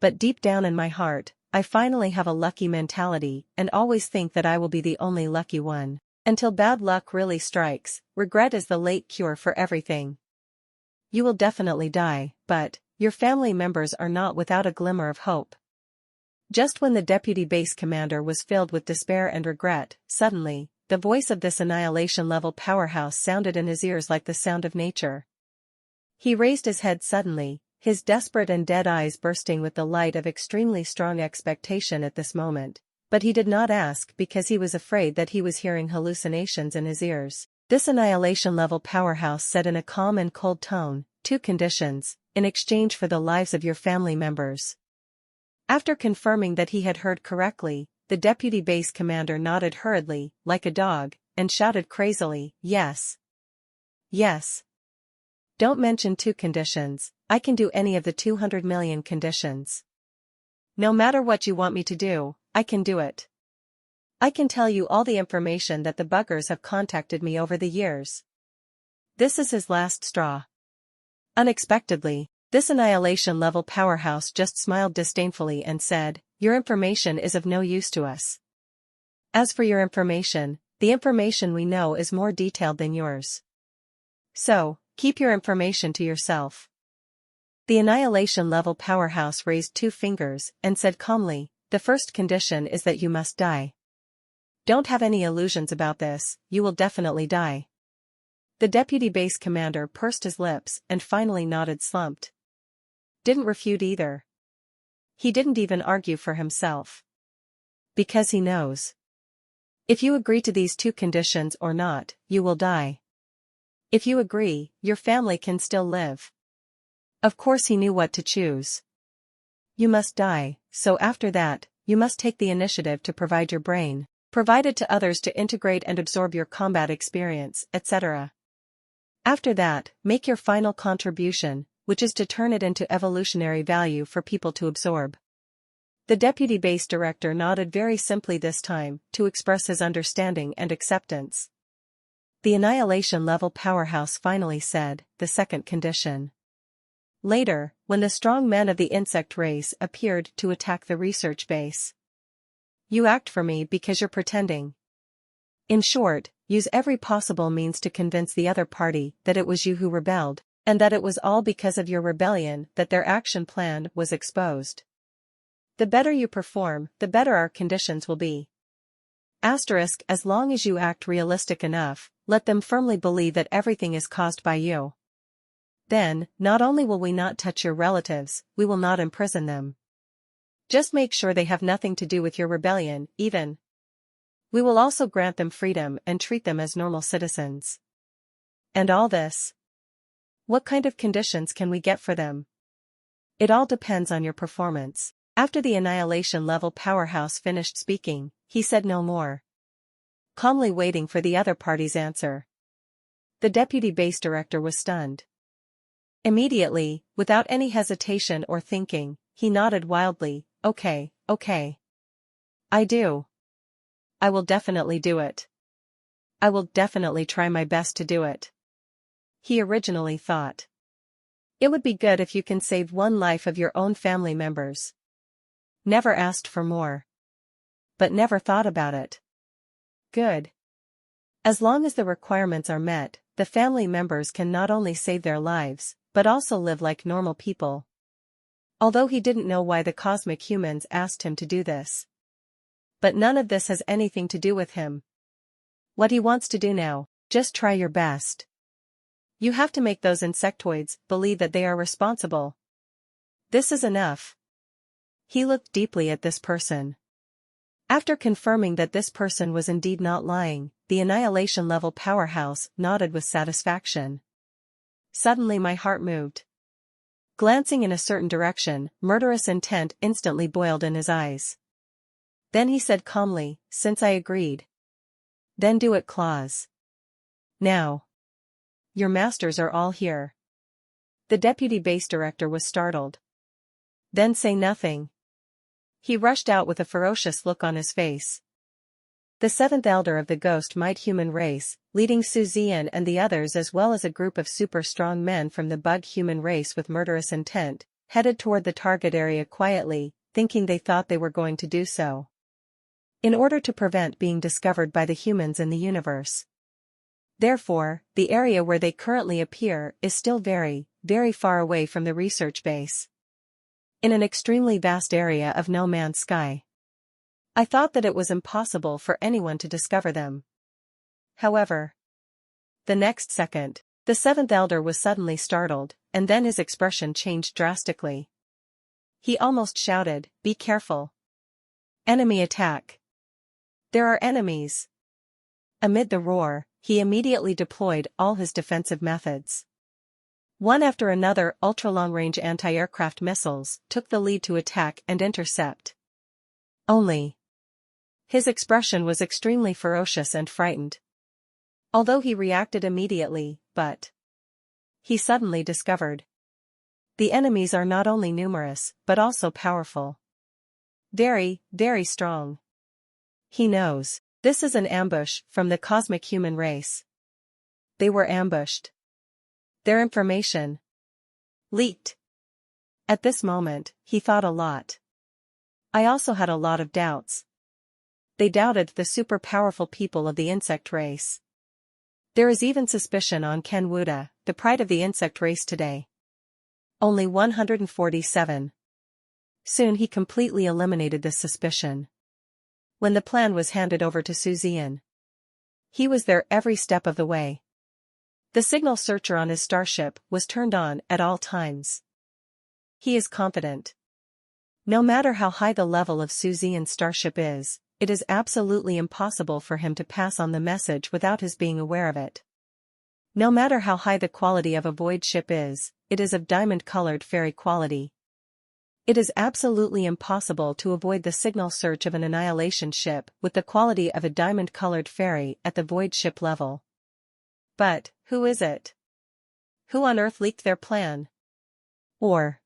But deep down in my heart, I finally have a lucky mentality and always think that I will be the only lucky one. Until bad luck really strikes, regret is the late cure for everything. You will definitely die, but your family members are not without a glimmer of hope. Just when the deputy base commander was filled with despair and regret, suddenly, the voice of this annihilation-level powerhouse sounded in his ears like the sound of nature. He raised his head suddenly, his desperate and dead eyes bursting with the light of extremely strong expectation at this moment, but he did not ask because he was afraid that he was hearing hallucinations in his ears. This annihilation-level powerhouse said in a calm and cold tone, 2 conditions, in exchange for the lives of your family members. After confirming that he had heard correctly, the deputy base commander nodded hurriedly, like a dog, and shouted crazily, yes. Yes. Don't mention 2 conditions, I can do any of the 200 million conditions. No matter what you want me to do, I can do it. I can tell you all the information that the buggers have contacted me over the years. This is his last straw. Unexpectedly, this annihilation-level powerhouse just smiled disdainfully and said, your information is of no use to us. As for your information, the information we know is more detailed than yours. So, keep your information to yourself. The annihilation-level powerhouse raised 2 fingers and said calmly, the first condition is that you must die. Don't have any illusions about this, you will definitely die. The deputy base commander pursed his lips and finally nodded slumped. Didn't refute either. He didn't even argue for himself. Because he knows. If you agree to these 2 conditions or not, you will die. If you agree, your family can still live. Of course he knew what to choose. You must die, so after that, you must take the initiative to provide your brain, provide it to others to integrate and absorb your combat experience, etc. After that, make your final contribution, which is to turn it into evolutionary value for people to absorb. The deputy base director nodded very simply this time, to express his understanding and acceptance. The annihilation-level powerhouse finally said, the second condition. Later, when the strong men of the insect race appeared to attack the research base. You act for me because you're pretending. In short, use every possible means to convince the other party that it was you who rebelled, and that it was all because of your rebellion that their action plan was exposed. The better you perform, the better our conditions will be. Asterisk, as long as you act realistic enough, let them firmly believe that everything is caused by you. Then, not only will we not touch your relatives, we will not imprison them. Just make sure they have nothing to do with your rebellion, even. We will also grant them freedom and treat them as normal citizens. And all this. What kind of conditions can we get for them? It all depends on your performance. After the annihilation-level powerhouse finished speaking, he said no more. Calmly waiting for the other party's answer. The deputy base director was stunned. Immediately, without any hesitation or thinking, he nodded wildly, okay. I do. I will definitely do it. I will definitely try my best to do it. He originally thought. It would be good if you can save one life of your own family members. Never asked for more. But never thought about it. Good. As long as the requirements are met, the family members can not only save their lives, but also live like normal people. Although he didn't know why the cosmic humans asked him to do this. But none of this has anything to do with him. What he wants to do now, just try your best. You have to make those insectoids believe that they are responsible. This is enough. He looked deeply at this person. After confirming that this person was indeed not lying, the annihilation-level powerhouse nodded with satisfaction. Suddenly my heart moved. Glancing in a certain direction, murderous intent instantly boiled in his eyes. Then he said calmly, "Since I agreed. Then do it, Claus. Now. Your masters are all here." The deputy base director was startled. "Then say nothing." He rushed out with a ferocious look on his face. The seventh elder of the ghost might human race, leading Zian and the others as well as a group of super strong men from the bug human race with murderous intent, headed toward the target area quietly, thinking they thought they were going to do so. In order to prevent being discovered by the humans in the universe. Therefore, the area where they currently appear is still very, very far away from the research base. In an extremely vast area of no man's sky. I thought that it was impossible for anyone to discover them. However, the next second, the seventh elder was suddenly startled, and then his expression changed drastically. He almost shouted, "Be careful. Enemy attack. There are enemies." Amid the roar, he immediately deployed all his defensive methods. One after another ultra-long-range anti-aircraft missiles took the lead to attack and intercept. Only. His expression was extremely ferocious and frightened. Although he reacted immediately, but he suddenly discovered. The enemies are not only numerous, but also powerful. Very, very strong. He knows, this is an ambush from the cosmic human race. They were ambushed. Their information leaked. At this moment, he thought a lot. I also had a lot of doubts. They doubted the super powerful people of the insect race. There is even suspicion on Ken Wuda, the pride of the insect race today. Only 147. Soon he completely eliminated this suspicion. When the plan was handed over to Zian, he was there every step of the way. The signal searcher on his starship was turned on at all times. He is confident. No matter how high the level of Zian's starship is, it is absolutely impossible for him to pass on the message without his being aware of it. No matter how high the quality of a void ship is, it is of diamond-colored fairy quality. It is absolutely impossible to avoid the signal search of an annihilation ship with the quality of a diamond-colored fairy at the void ship level. But, who is it? Who on earth leaked their plan? Or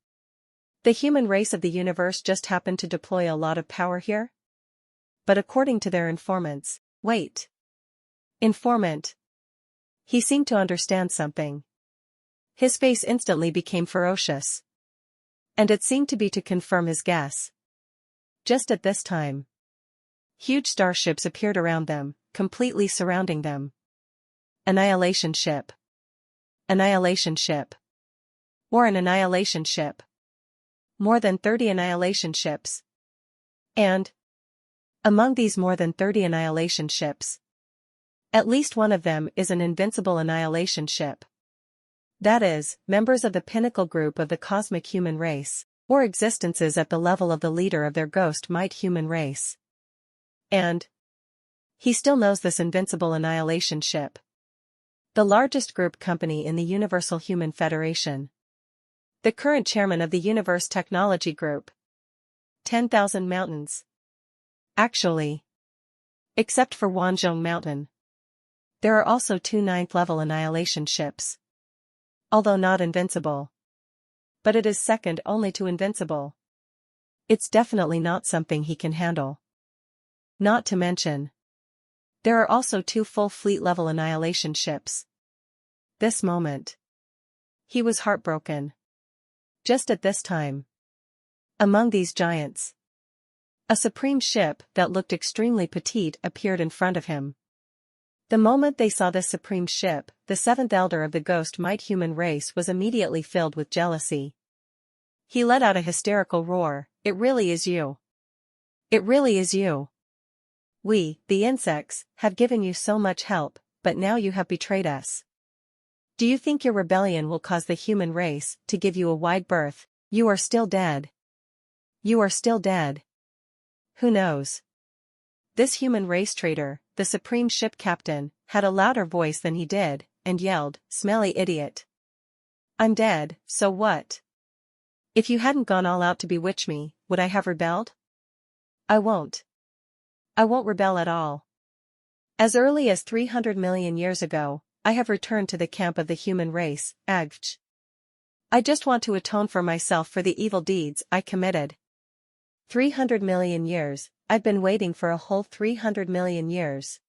the human race of the universe just happened to deploy a lot of power here? But according to their informants, wait. Informant. He seemed to understand something. His face instantly became ferocious. And it seemed to be to confirm his guess. Just at this time, huge starships appeared around them, completely surrounding them. Annihilation ship. Annihilation ship. Or an annihilation ship. More than 30 annihilation ships. And among these more than 30 annihilation ships, at least one of them is an invincible annihilation ship. That is, members of the pinnacle group of the cosmic human race, or existences at the level of the leader of their ghost might human race. And he still knows this invincible annihilation ship. The largest group company in the Universal Human Federation. The current chairman of the Universe Technology Group. 10,000 mountains. Actually, except for Wanzhong Mountain, there are also 2 ninth-level annihilation ships. Although not invincible. But it is second only to invincible. It's definitely not something he can handle. Not to mention, there are also 2 full fleet-level annihilation ships. This moment, he was heartbroken. Just at this time, among these giants, a supreme ship that looked extremely petite appeared in front of him. The moment they saw this supreme ship, the seventh elder of the ghost might human race was immediately filled with jealousy. He let out a hysterical roar, "It really is you. It really is you. We, the insects, have given you so much help, but now you have betrayed us. Do you think your rebellion will cause the human race to give you a wide berth? You are still dead. You are still dead. Who knows?" This human race traitor, the supreme ship captain, had a louder voice than he did, and yelled, "Smelly idiot. I'm dead, so what? If you hadn't gone all out to bewitch me, would I have rebelled? I won't. I won't rebel at all. As early as 300 million years ago, I have returned to the camp of the human race, Agch. I just want to atone for myself for the evil deeds I committed. 300 million years, I've been waiting for a whole 300 million years.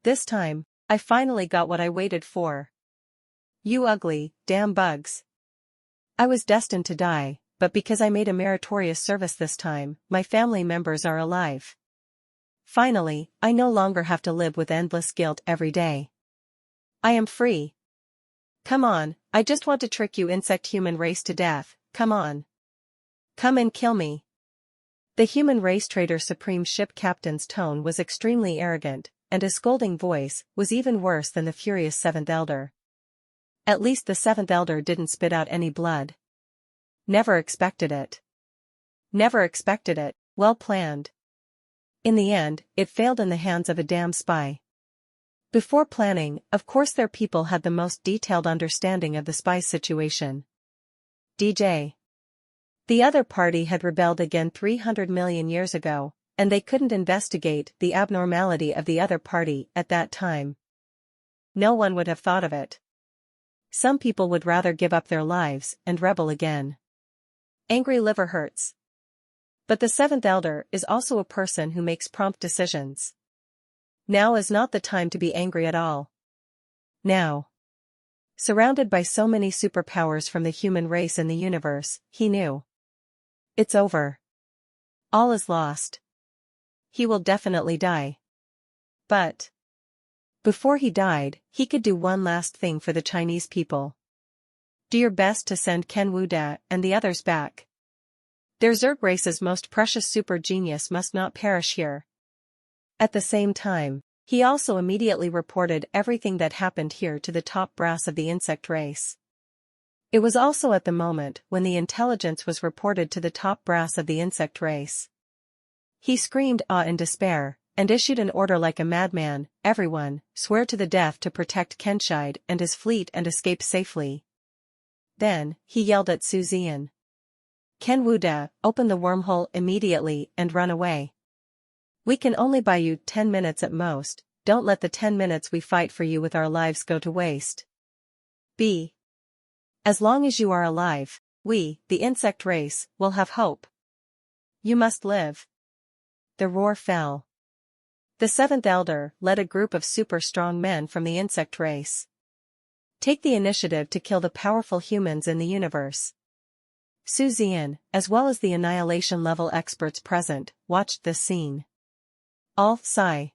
This time, I finally got what I waited for. You ugly, damn bugs. I was destined to die, but because I made a meritorious service this time, my family members are alive. Finally, I no longer have to live with endless guilt every day. I am free. Come on, I just want to trick you insect human race to death, come on. Come and kill me." The human race traitor supreme ship captain's tone was extremely arrogant, and his scolding voice was even worse than the furious seventh elder. At least the seventh elder didn't spit out any blood. Never expected it. Never expected it, well planned. In the end, it failed in the hands of a damn spy. Before planning, of course their people had the most detailed understanding of the spy's situation. DJ. The other party had rebelled again 300 million years ago, and they couldn't investigate the abnormality of the other party at that time. No one would have thought of it. Some people would rather give up their lives and rebel again. Angry liver hurts. But the seventh elder is also a person who makes prompt decisions. Now is not the time to be angry at all. Now. Surrounded by so many superpowers from the human race in the universe, he knew. It's over. All is lost. He will definitely die. But before he died, he could do one last thing for the Chinese people. Do your best to send Ken Wuda and the others back. Their Zerg race's most precious super genius must not perish here. At the same time, he also immediately reported everything that happened here to the top brass of the insect race. It was also at the moment when the intelligence was reported to the top brass of the insect race. He screamed awe and despair, and issued an order like a madman, "Everyone, swear to the death to protect Kenshide and his fleet and escape safely." Then, he yelled at Zian. "Ken Wuda, open the wormhole immediately and run away. We can only buy you 10 minutes at most, don't let the 10 minutes we fight for you with our lives go to waste. B. As long as you are alive, we, the insect race, will have hope. You must live." The roar fell. The seventh elder led a group of super strong men from the insect race. Take the initiative to kill the powerful humans in the universe. Zian, as well as the annihilation level experts present, watched this scene. All sigh.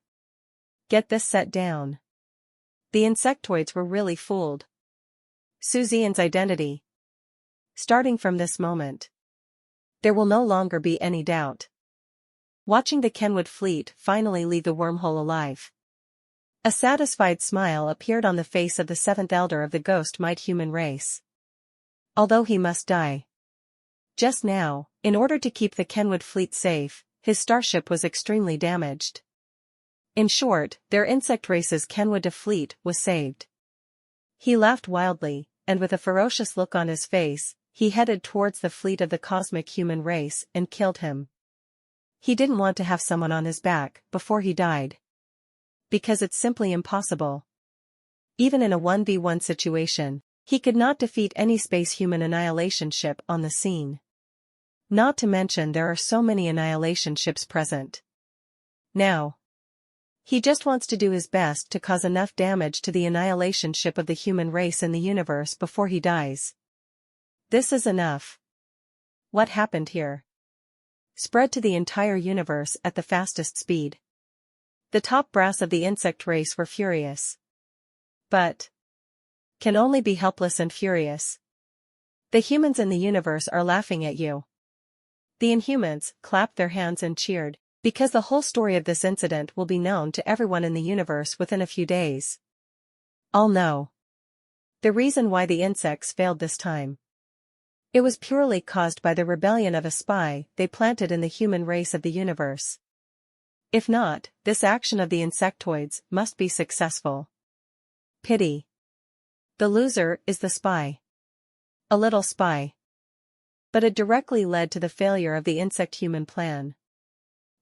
Get this set down. The insectoids were really fooled. Zian's identity. Starting from this moment, there will no longer be any doubt. Watching the Kenwood fleet finally leave the wormhole alive. A satisfied smile appeared on the face of the seventh elder of the ghost might human race. Although he must die. Just now, in order to keep the Kenwood fleet safe, his starship was extremely damaged. In short, their insect race's Kenwood fleet was saved. He laughed wildly, and with a ferocious look on his face, he headed towards the fleet of the cosmic human race and killed him. He didn't want to have someone on his back before he died. Because it's simply impossible. Even in a 1v1 situation, he could not defeat any space human annihilation ship on the scene. Not to mention there are so many annihilation ships present. Now, he just wants to do his best to cause enough damage to the annihilation ship of the human race in the universe before he dies. This is enough. What happened here? Spread to the entire universe at the fastest speed. The top brass of the insect race were furious. But can only be helpless and furious. The humans in the universe are laughing at you. The Inhumans clapped their hands and cheered, because the whole story of this incident will be known to everyone in the universe within a few days. All know the reason why the insects failed this time. It was purely caused by the rebellion of a spy they planted in the human race of the universe. If not, this action of the insectoids must be successful. Pity. The loser is the spy. A little spy. But it directly led to the failure of the insect-human plan.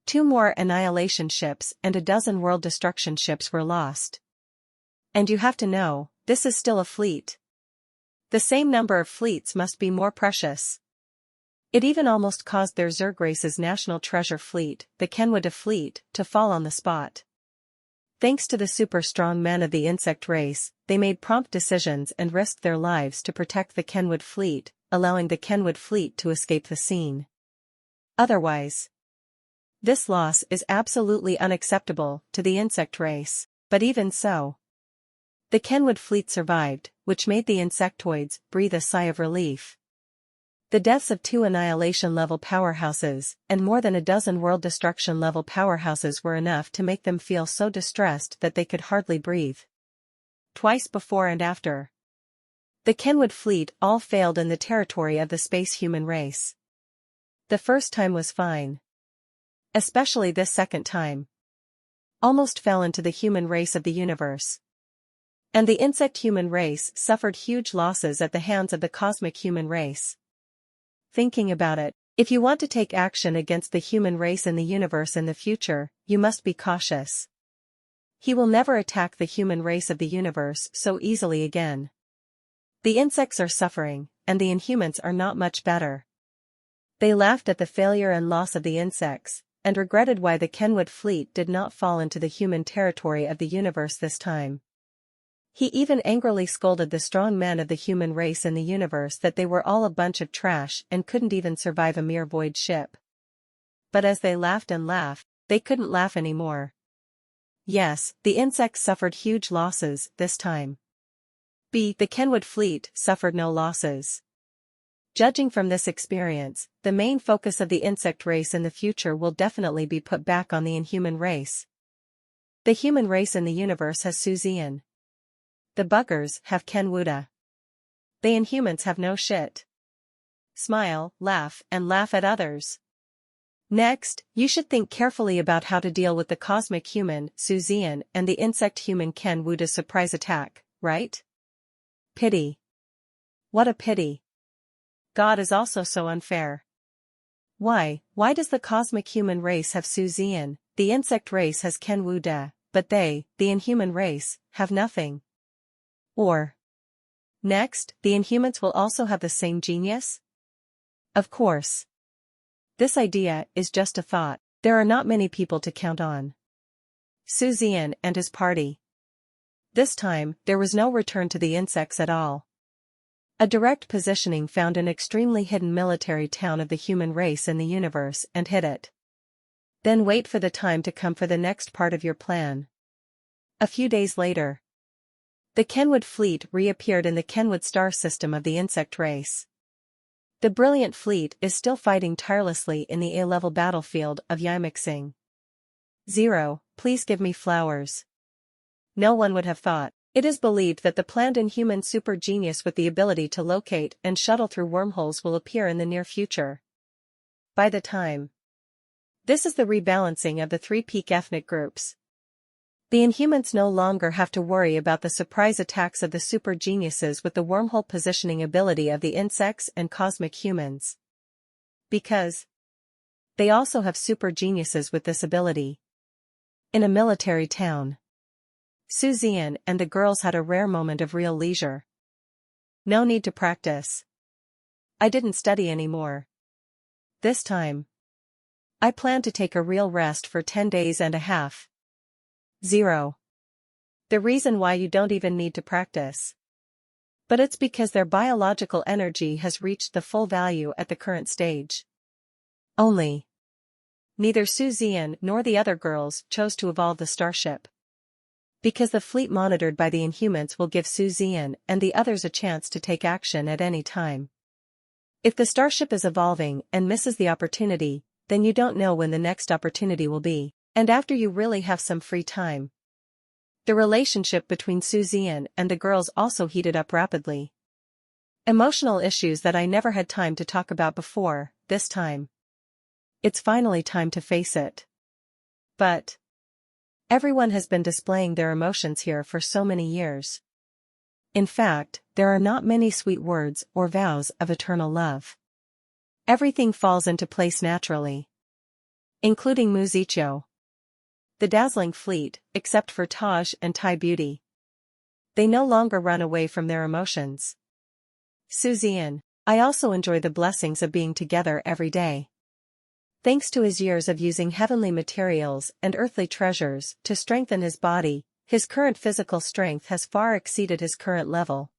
2 more annihilation ships and a dozen world destruction ships were lost. And you have to know, this is still a fleet. The same number of fleets must be more precious. It even almost caused their Zerg race's national treasure fleet, the Kenwood fleet, to fall on the spot. Thanks to the super strong men of the insect race, they made prompt decisions and risked their lives to protect the Kenwood fleet, allowing the Kenwood fleet to escape the scene. Otherwise, this loss is absolutely unacceptable to the insect race, but even so, the Kenwood fleet survived, which made the insectoids breathe a sigh of relief. The deaths of 2 annihilation-level powerhouses and more than a dozen world destruction-level powerhouses were enough to make them feel so distressed that they could hardly breathe. Twice before and after, the Kenwood fleet all failed in the territory of the space human race. The first time was fine. Especially this second time. Almost fell into the human race of the universe. And the insect human race suffered huge losses at the hands of the cosmic human race. Thinking about it, if you want to take action against the human race in the universe in the future, you must be cautious. He will never attack the human race of the universe so easily again. The insects are suffering, and the Inhumans are not much better. They laughed at the failure and loss of the insects, and regretted why the Kenwood fleet did not fall into the human territory of the universe this time. He even angrily scolded the strong men of the human race in the universe that they were all a bunch of trash and couldn't even survive a mere void ship. But as they laughed and laughed, they couldn't laugh anymore. Yes, the insects suffered huge losses this time. The Kenwood fleet suffered no losses. Judging from this experience, the main focus of the insect race in the future will definitely be put back on the Inhuman race. The human race in the universe has Zian. The buggers have Kenwooda. The Inhumans have no shit. Smile, laugh, and laugh at others. Next, you should think carefully about how to deal with the cosmic human, Zian, and the insect human Kenwooda's surprise attack, right? Pity. What a pity. God is also so unfair. Why does the cosmic human race have Zian, the insect race has Kenwooda, but they, the Inhuman race, have nothing? Or, next, the Inhumans will also have the same genius? Of course. This idea is just a thought. There are not many people to count on. Zian and his party. This time, there was no return to the insects at all. A direct positioning found an extremely hidden military town of the human race in the universe and hit it. Then wait for the time to come for the next part of your plan. A few days later, the Kenwood fleet reappeared in the Kenwood star system of the insect race. The brilliant fleet is still fighting tirelessly in the A-level battlefield of Yimixing. 0, please give me flowers. No one would have thought. It is believed that the planned Inhuman super genius with the ability to locate and shuttle through wormholes will appear in the near future. By the time. This is the rebalancing of the 3 peak ethnic groups. The Inhumans no longer have to worry about the surprise attacks of the super geniuses with the wormhole positioning ability of the insects and cosmic humans. Because they also have super geniuses with this ability. In a military town, Zian and the girls had a rare moment of real leisure. No need to practice. I didn't study anymore. This time, I plan to take a real rest for 10 days and a half. 0. The reason why you don't even need to practice. But it's because their biological energy has reached the full value at the current stage. Only. Neither Zian nor the other girls chose to evolve the starship. Because the fleet monitored by the Inhumans will give Zian and the others a chance to take action at any time. If the starship is evolving and misses the opportunity, then you don't know when the next opportunity will be, and after you really have some free time. The relationship between Zian and the girls also heated up rapidly. Emotional issues that I never had time to talk about before, this time. It's finally time to face it. But everyone has been displaying their emotions here for so many years. In fact, there are not many sweet words or vows of eternal love. Everything falls into place naturally. Including Muzicho. The dazzling fleet, except for Taj and Thai Beauty. They no longer run away from their emotions. Zian, I also enjoy the blessings of being together every day. Thanks to his years of using heavenly materials and earthly treasures to strengthen his body, his current physical strength has far exceeded his current level.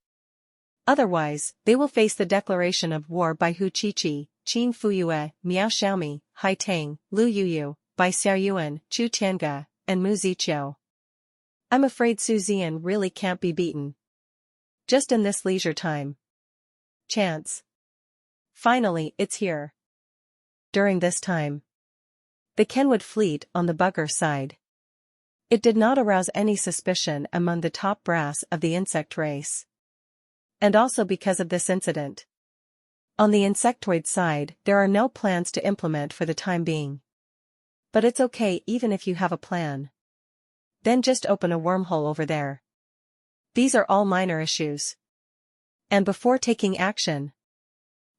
Otherwise, they will face the declaration of war by Hu Qiqi, Qin Fuyue, Miao Xiaomi, Hai Tang, Lu Yuyu, by Xiaoyuan, Chu Tianga, and Mu Ziqiu. I'm afraid Zian really can't be beaten. Just in this leisure time. Chance. Finally, it's here. During this time. The Kenwood fleet on the Bugger side. It did not arouse any suspicion among the top brass of the insect race. And also because of this incident. On the insectoid side, there are no plans to implement for the time being. But it's okay even if you have a plan. Then just open a wormhole over there. These are all minor issues. And before taking action,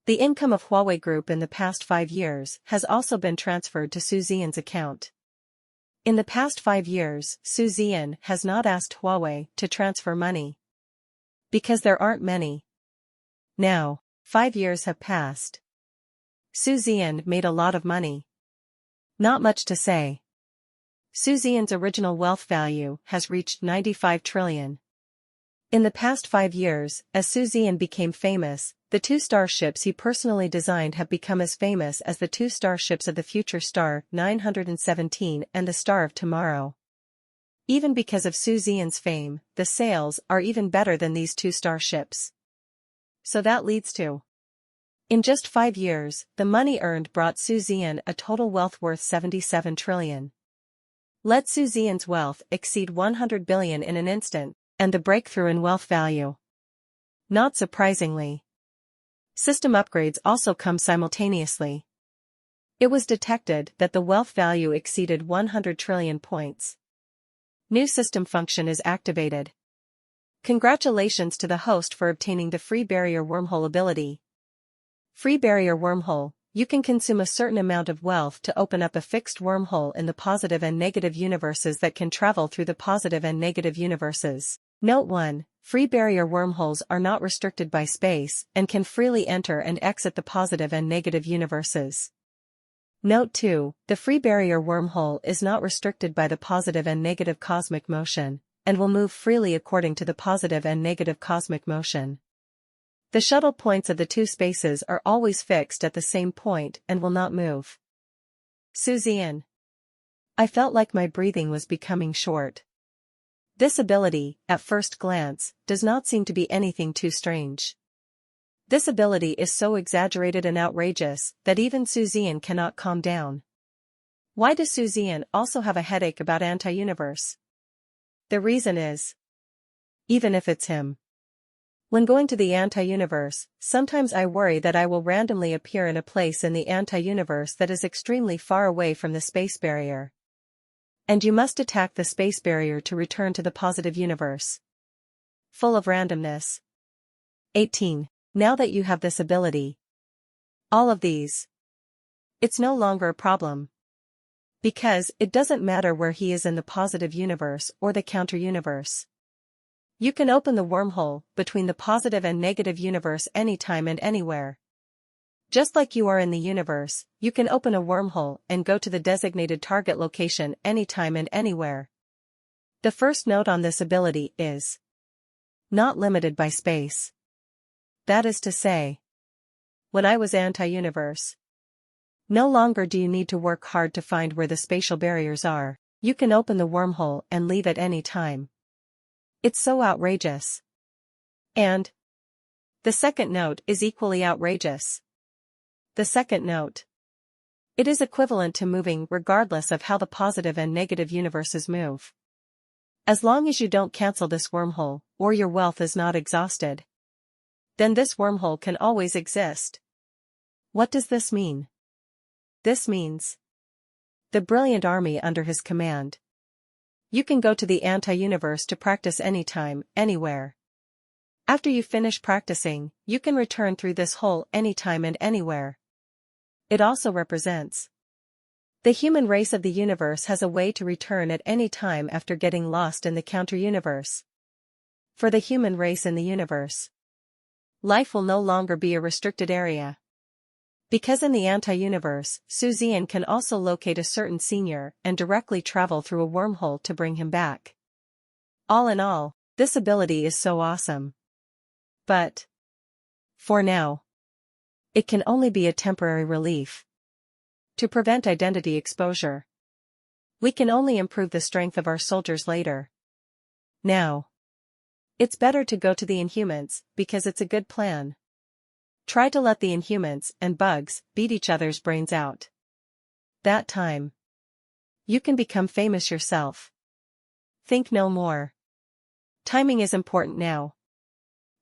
the income of Huawei Group in the past 5 years has also been transferred to Zian's account. In the past 5 years, Zian has not asked Huawei to transfer money. Because there aren't many. Now, 5 years have passed. Zian made a lot of money. Not much to say. Zian's original wealth value has reached 95 trillion. In the past 5 years, as Zian became famous, the 2 starships he personally designed have become as famous as the 2 starships of the future Star 917 and the Star of Tomorrow. Even because of Zian's fame, the sales are even better than these 2 starships. So that leads to. In just 5 years, the money earned brought Zian a total wealth worth 77 trillion. Let Zian's wealth exceed 100 billion in an instant, and the breakthrough in wealth value. Not surprisingly. System upgrades also come simultaneously. It was detected that the wealth value exceeded 100 trillion points. New system function is activated. Congratulations to the host for obtaining the free barrier wormhole ability. Free barrier wormhole, you can consume a certain amount of wealth to open up a fixed wormhole in the positive and negative universes that can travel through the positive and negative universes. Note 1. Free barrier wormholes are not restricted by space and can freely enter and exit the positive and negative universes. Note 2. The free barrier wormhole is not restricted by the positive and negative cosmic motion, and will move freely according to the positive and negative cosmic motion. The shuttle points of the 2 spaces are always fixed at the same point and will not move. Zian. I felt like my breathing was becoming short. This ability, at first glance, does not seem to be anything too strange. This ability is so exaggerated and outrageous that even Zian cannot calm down. Why does Zian also have a headache about anti-universe? The reason is, even if it's him. When going to the anti-universe, sometimes I worry that I will randomly appear in a place in the anti-universe that is extremely far away from the space barrier. And you must attack the space barrier to return to the positive universe. Full of randomness. 18. Now that you have this ability. All of these. It's no longer a problem. Because it doesn't matter where he is in the positive universe or the counter universe. You can open the wormhole between the positive and negative universe anytime and anywhere. Just like you are in the universe, you can open a wormhole and go to the designated target location anytime and anywhere. The first note on this ability is not limited by space. That is to say, when I was anti-universe. No longer do you need to work hard to find where the spatial barriers are. You can open the wormhole and leave at any time. It's so outrageous. And the second note is equally outrageous. The second note. It is equivalent to moving regardless of how the positive and negative universes move. As long as you don't cancel this wormhole, or your wealth is not exhausted, then this wormhole can always exist. What does this mean? This means the brilliant army under his command. You can go to the anti-universe to practice anytime, anywhere. After you finish practicing, you can return through this hole anytime and anywhere. It also represents the human race of the universe has a way to return at any time after getting lost in the counter-universe. For the human race in the universe, life will no longer be a restricted area. Because in the anti-universe, Zian can also locate a certain senior and directly travel through a wormhole to bring him back. All in all, this ability is so awesome. But for now, it can only be a temporary relief. To prevent identity exposure, we can only improve the strength of our soldiers later. Now, it's better to go to the Inhumans, because it's a good plan. Try to let the Inhumans and bugs beat each other's brains out. That time, you can become famous yourself. Think no more. Timing is important now.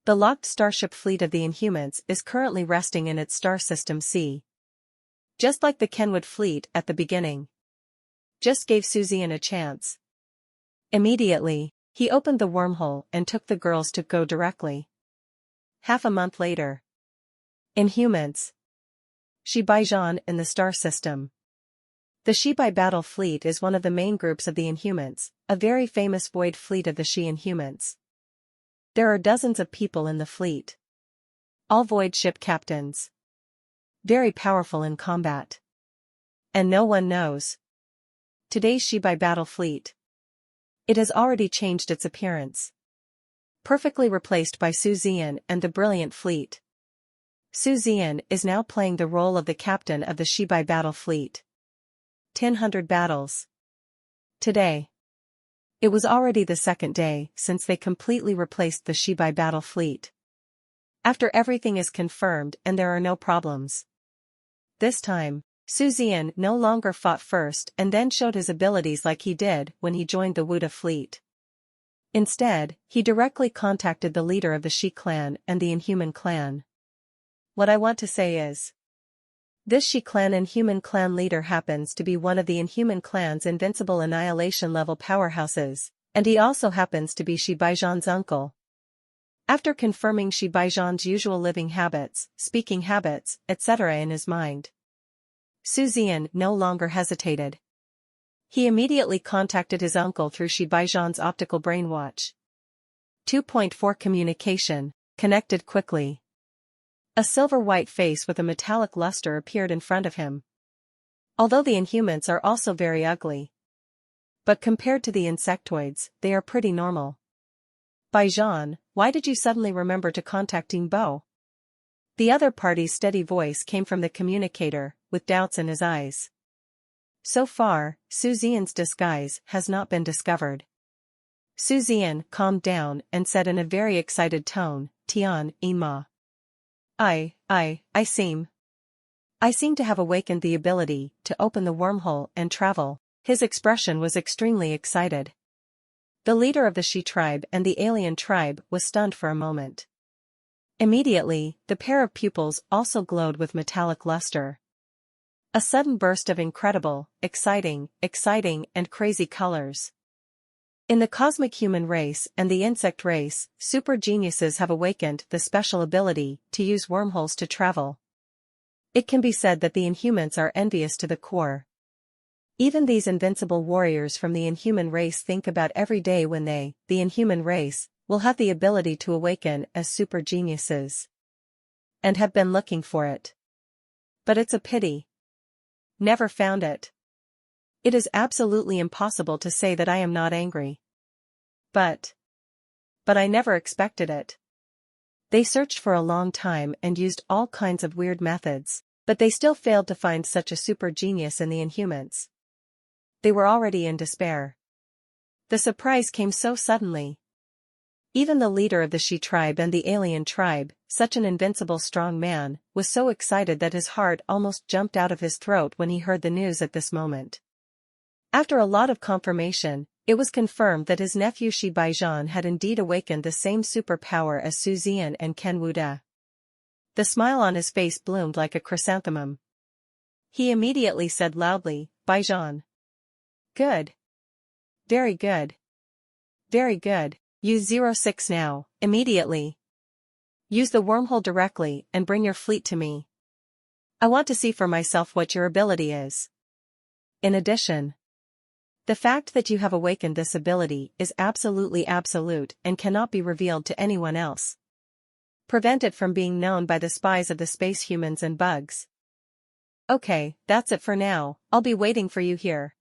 The locked starship fleet of the Inhumans is currently resting in its star system C. Just like the Kenwood fleet at the beginning. Just gave Zian a chance. Immediately, he opened the wormhole and took the girls to go directly. Half a month later. Inhumans. Zian in the star system. The Shabby battle fleet is one of the main groups of the Inhumans, a very famous void fleet of the Inhumans. There are dozens of people in the fleet. All void ship captains. Very powerful in combat. And no one knows. Today's Shabby battle fleet. It has already changed its appearance. Perfectly replaced by Zian and the brilliant fleet. Zian is now playing the role of the captain of the Shabby battle fleet. 100 battles. Today. It was already the second day since they completely replaced the Shabby battle fleet. After everything is confirmed and there are no problems. This time, Zian no longer fought first and then showed his abilities like he did when he joined the Wuda fleet. Instead, he directly contacted the leader of the Shi clan and the Inhuman clan. What I want to say is, this Shi clan Inhuman clan leader happens to be one of the Inhuman clan's invincible annihilation level powerhouses, and he also happens to be Zian's uncle. After confirming Zian's usual living habits, speaking habits, etc. in his mind, Zian no longer hesitated. He immediately contacted his uncle through Zian's optical brainwatch. 2.4 Communication, connected quickly. A silver-white face with a metallic luster appeared in front of him. Although the Inhumans are also very ugly. But compared to the insectoids, they are pretty normal. Zian, why did you suddenly remember to contact Bo? The other party's steady voice came from the communicator, with doubts in his eyes. So far, Zian's disguise has not been discovered. Zian calmed down and said in a very excited tone, Tian, Ima. I seem to have awakened the ability to open the wormhole and travel. His expression was extremely excited. The leader of the Shi tribe and the alien tribe was stunned for a moment. Immediately, the pair of pupils also glowed with metallic luster. A sudden burst of incredible, exciting, and crazy colors. In the cosmic human race and the insect race, super geniuses have awakened the special ability to use wormholes to travel. It can be said that the Inhumans are envious to the core. Even these invincible warriors from the Inhuman race think about every day when they, the Inhuman race, will have the ability to awaken as super geniuses. And have been looking for it. But it's a pity. Never found it. It is absolutely impossible to say that I am not angry. But I never expected it. They searched for a long time and used all kinds of weird methods, but they still failed to find such a super genius in the Inhumans. They were already in despair. The surprise came so suddenly. Even the leader of the She tribe and the alien tribe, such an invincible strong man, was so excited that his heart almost jumped out of his throat when he heard the news at this moment. After a lot of confirmation, it was confirmed that his nephew Shi Baijan had indeed awakened the same superpower as Su Zian and Ken Wuda. The smile on his face bloomed like a chrysanthemum. He immediately said loudly, "Baijan. Good. Very good. Very good. Use 06 now, immediately. Use the wormhole directly and bring your fleet to me. I want to see for myself what your ability is. In addition, the fact that you have awakened this ability is absolutely absolute and cannot be revealed to anyone else. Prevent it from being known by the spies of the space humans and bugs. Okay, that's it for now, I'll be waiting for you here."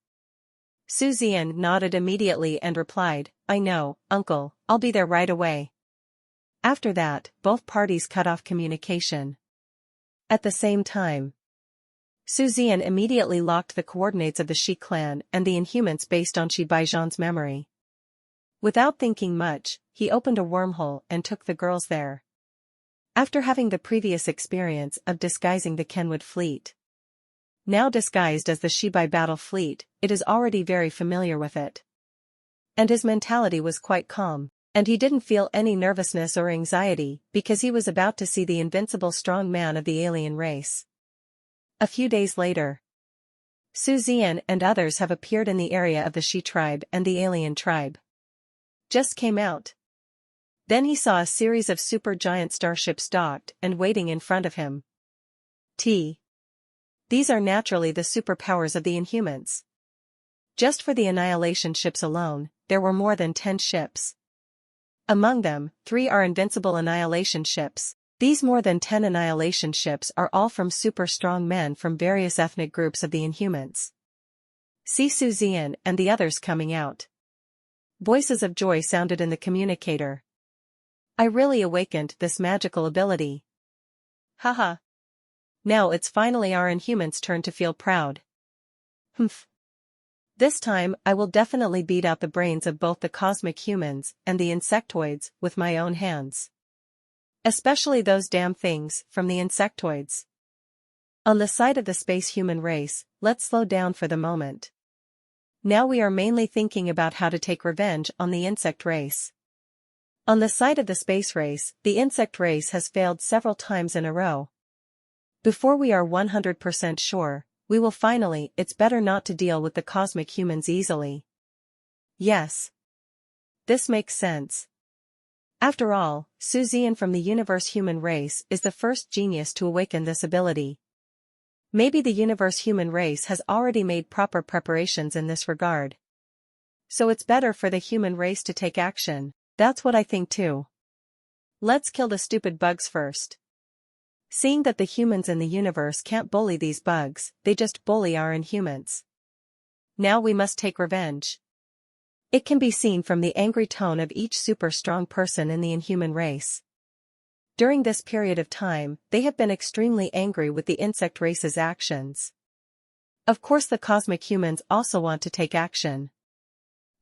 Su Zian nodded immediately and replied, "I know, uncle, I'll be there right away." After that, both parties cut off communication. At the same time, Su Zian immediately locked the coordinates of the Shi clan and the Inhumans based on Shi Baijan's memory. Without thinking much, he opened a wormhole and took the girls there. After having the previous experience of disguising the Kenwood fleet, now disguised as the Shibai battle fleet, it is already very familiar with it. And his mentality was quite calm, and he didn't feel any nervousness or anxiety because he was about to see the invincible strong man of the alien race. A few days later, Su Zian and others have appeared in the area of the Shi tribe and the alien tribe. Just came out. Then he saw a series of supergiant starships docked and waiting in front of him. These are naturally the superpowers of the Inhumans. Just for the annihilation ships alone, there were more than 10 ships. Among them, 3 are invincible annihilation ships. These more than 10 annihilation ships are all from super strong men from various ethnic groups of the Inhumans. See Su Zian and the others coming out. Voices of joy sounded in the communicator. I really awakened this magical ability. Haha. Now it's finally our Inhumans' turn to feel proud. Humph. This time I will definitely beat out the brains of both the cosmic humans and the insectoids with my own hands. Especially those damn things from the insectoids. On the side of the space human race, let's slow down for the moment. Now we are mainly thinking about how to take revenge on the insect race. On the side of the space race, the insect race has failed several times in a row. Before we are 100% sure, we will finally. It's better not to deal with the cosmic humans easily. Yes. This makes sense. After all, Su Zian from the universe human race is the first genius to awaken this ability. Maybe the universe human race has already made proper preparations in this regard. So it's better for the human race to take action. That's what I think too. Let's kill the stupid bugs first. Seeing that the humans in the universe can't bully these bugs, they just bully our Inhumans. Now we must take revenge. It can be seen from the angry tone of each super strong person in the Inhuman race. During this period of time, they have been extremely angry with the insect race's actions. Of course the cosmic humans also want to take action.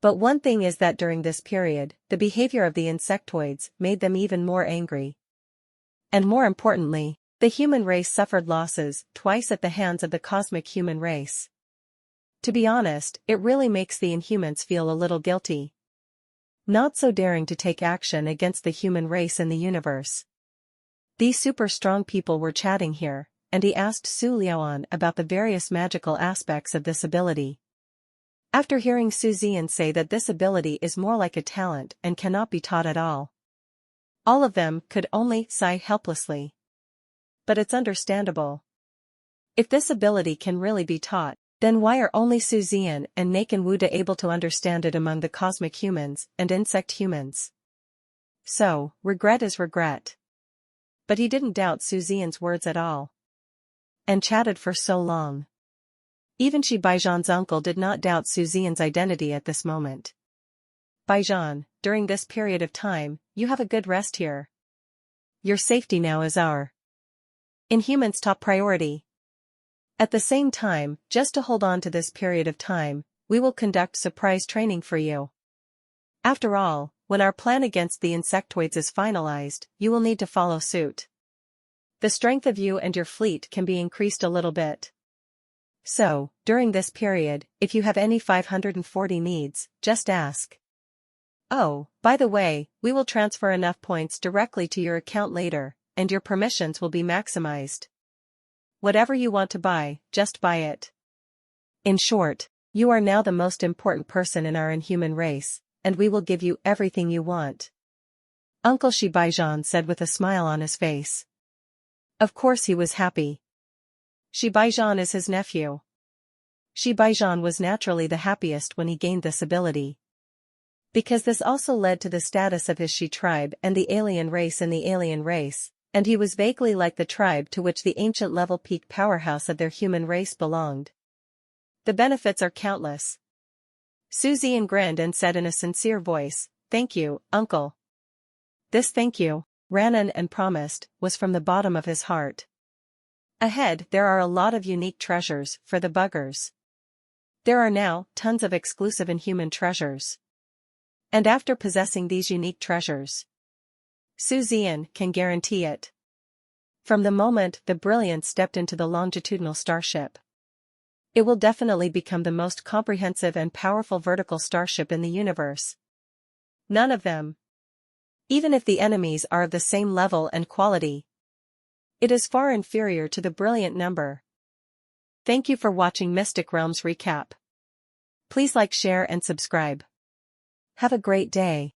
But one thing is that during this period, the behavior of the insectoids made them even more angry. And more importantly, the human race suffered losses twice at the hands of the cosmic human race. To be honest, it really makes the Inhumans feel a little guilty. Not so daring to take action against the human race in the universe. These super strong people were chatting here, and he asked Su Liuan about the various magical aspects of this ability. After hearing Su Zian say that this ability is more like a talent and cannot be taught at all of them could only sigh helplessly. But it's understandable. If this ability can really be taught, then why are only Su Zian and Naken Wuda able to understand it among the cosmic humans and insect humans? So, regret is regret. But he didn't doubt Su Zian's words at all. And chatted for so long. Even Shi Baijan's uncle did not doubt Su Zian's identity at this moment. Baijan, during this period of time, you have a good rest here. Your safety now is our Inhumans' top priority. At the same time, just to hold on to this period of time, we will conduct surprise training for you. After all, when our plan against the insectoids is finalized, you will need to follow suit. The strength of you and your fleet can be increased a little bit. So, during this period, if you have any 540 needs, just ask. Oh, by the way, we will transfer enough points directly to your account later, and your permissions will be maximized. Whatever you want to buy, just buy it. In short, you are now the most important person in our inhuman race, and we will give you everything you want. Uncle Shibaijan said with a smile on his face. Of course he was happy. Shibaijan is his nephew. Shibaijan was naturally the happiest when he gained this ability. Because this also led to the status of his Shi tribe and the alien race in the alien race, and he was vaguely like the tribe to which the ancient level peak powerhouse of their human race belonged. The benefits are countless. Zian grinned and said in a sincere voice, "Thank you, uncle." This thank you, Ranan and promised, was from the bottom of his heart. Ahead there are a lot of unique treasures for the buggers. There are now tons of exclusive inhuman treasures. And after possessing these unique treasures, Zian can guarantee it. From the moment the Brilliant stepped into the longitudinal starship, it will definitely become the most comprehensive and powerful vertical starship in the universe. None of them, even if the enemies are of the same level and quality, it is far inferior to the Brilliant number. Thank you for watching Mystic Realms Recap. Please like, share and subscribe. Have a great day.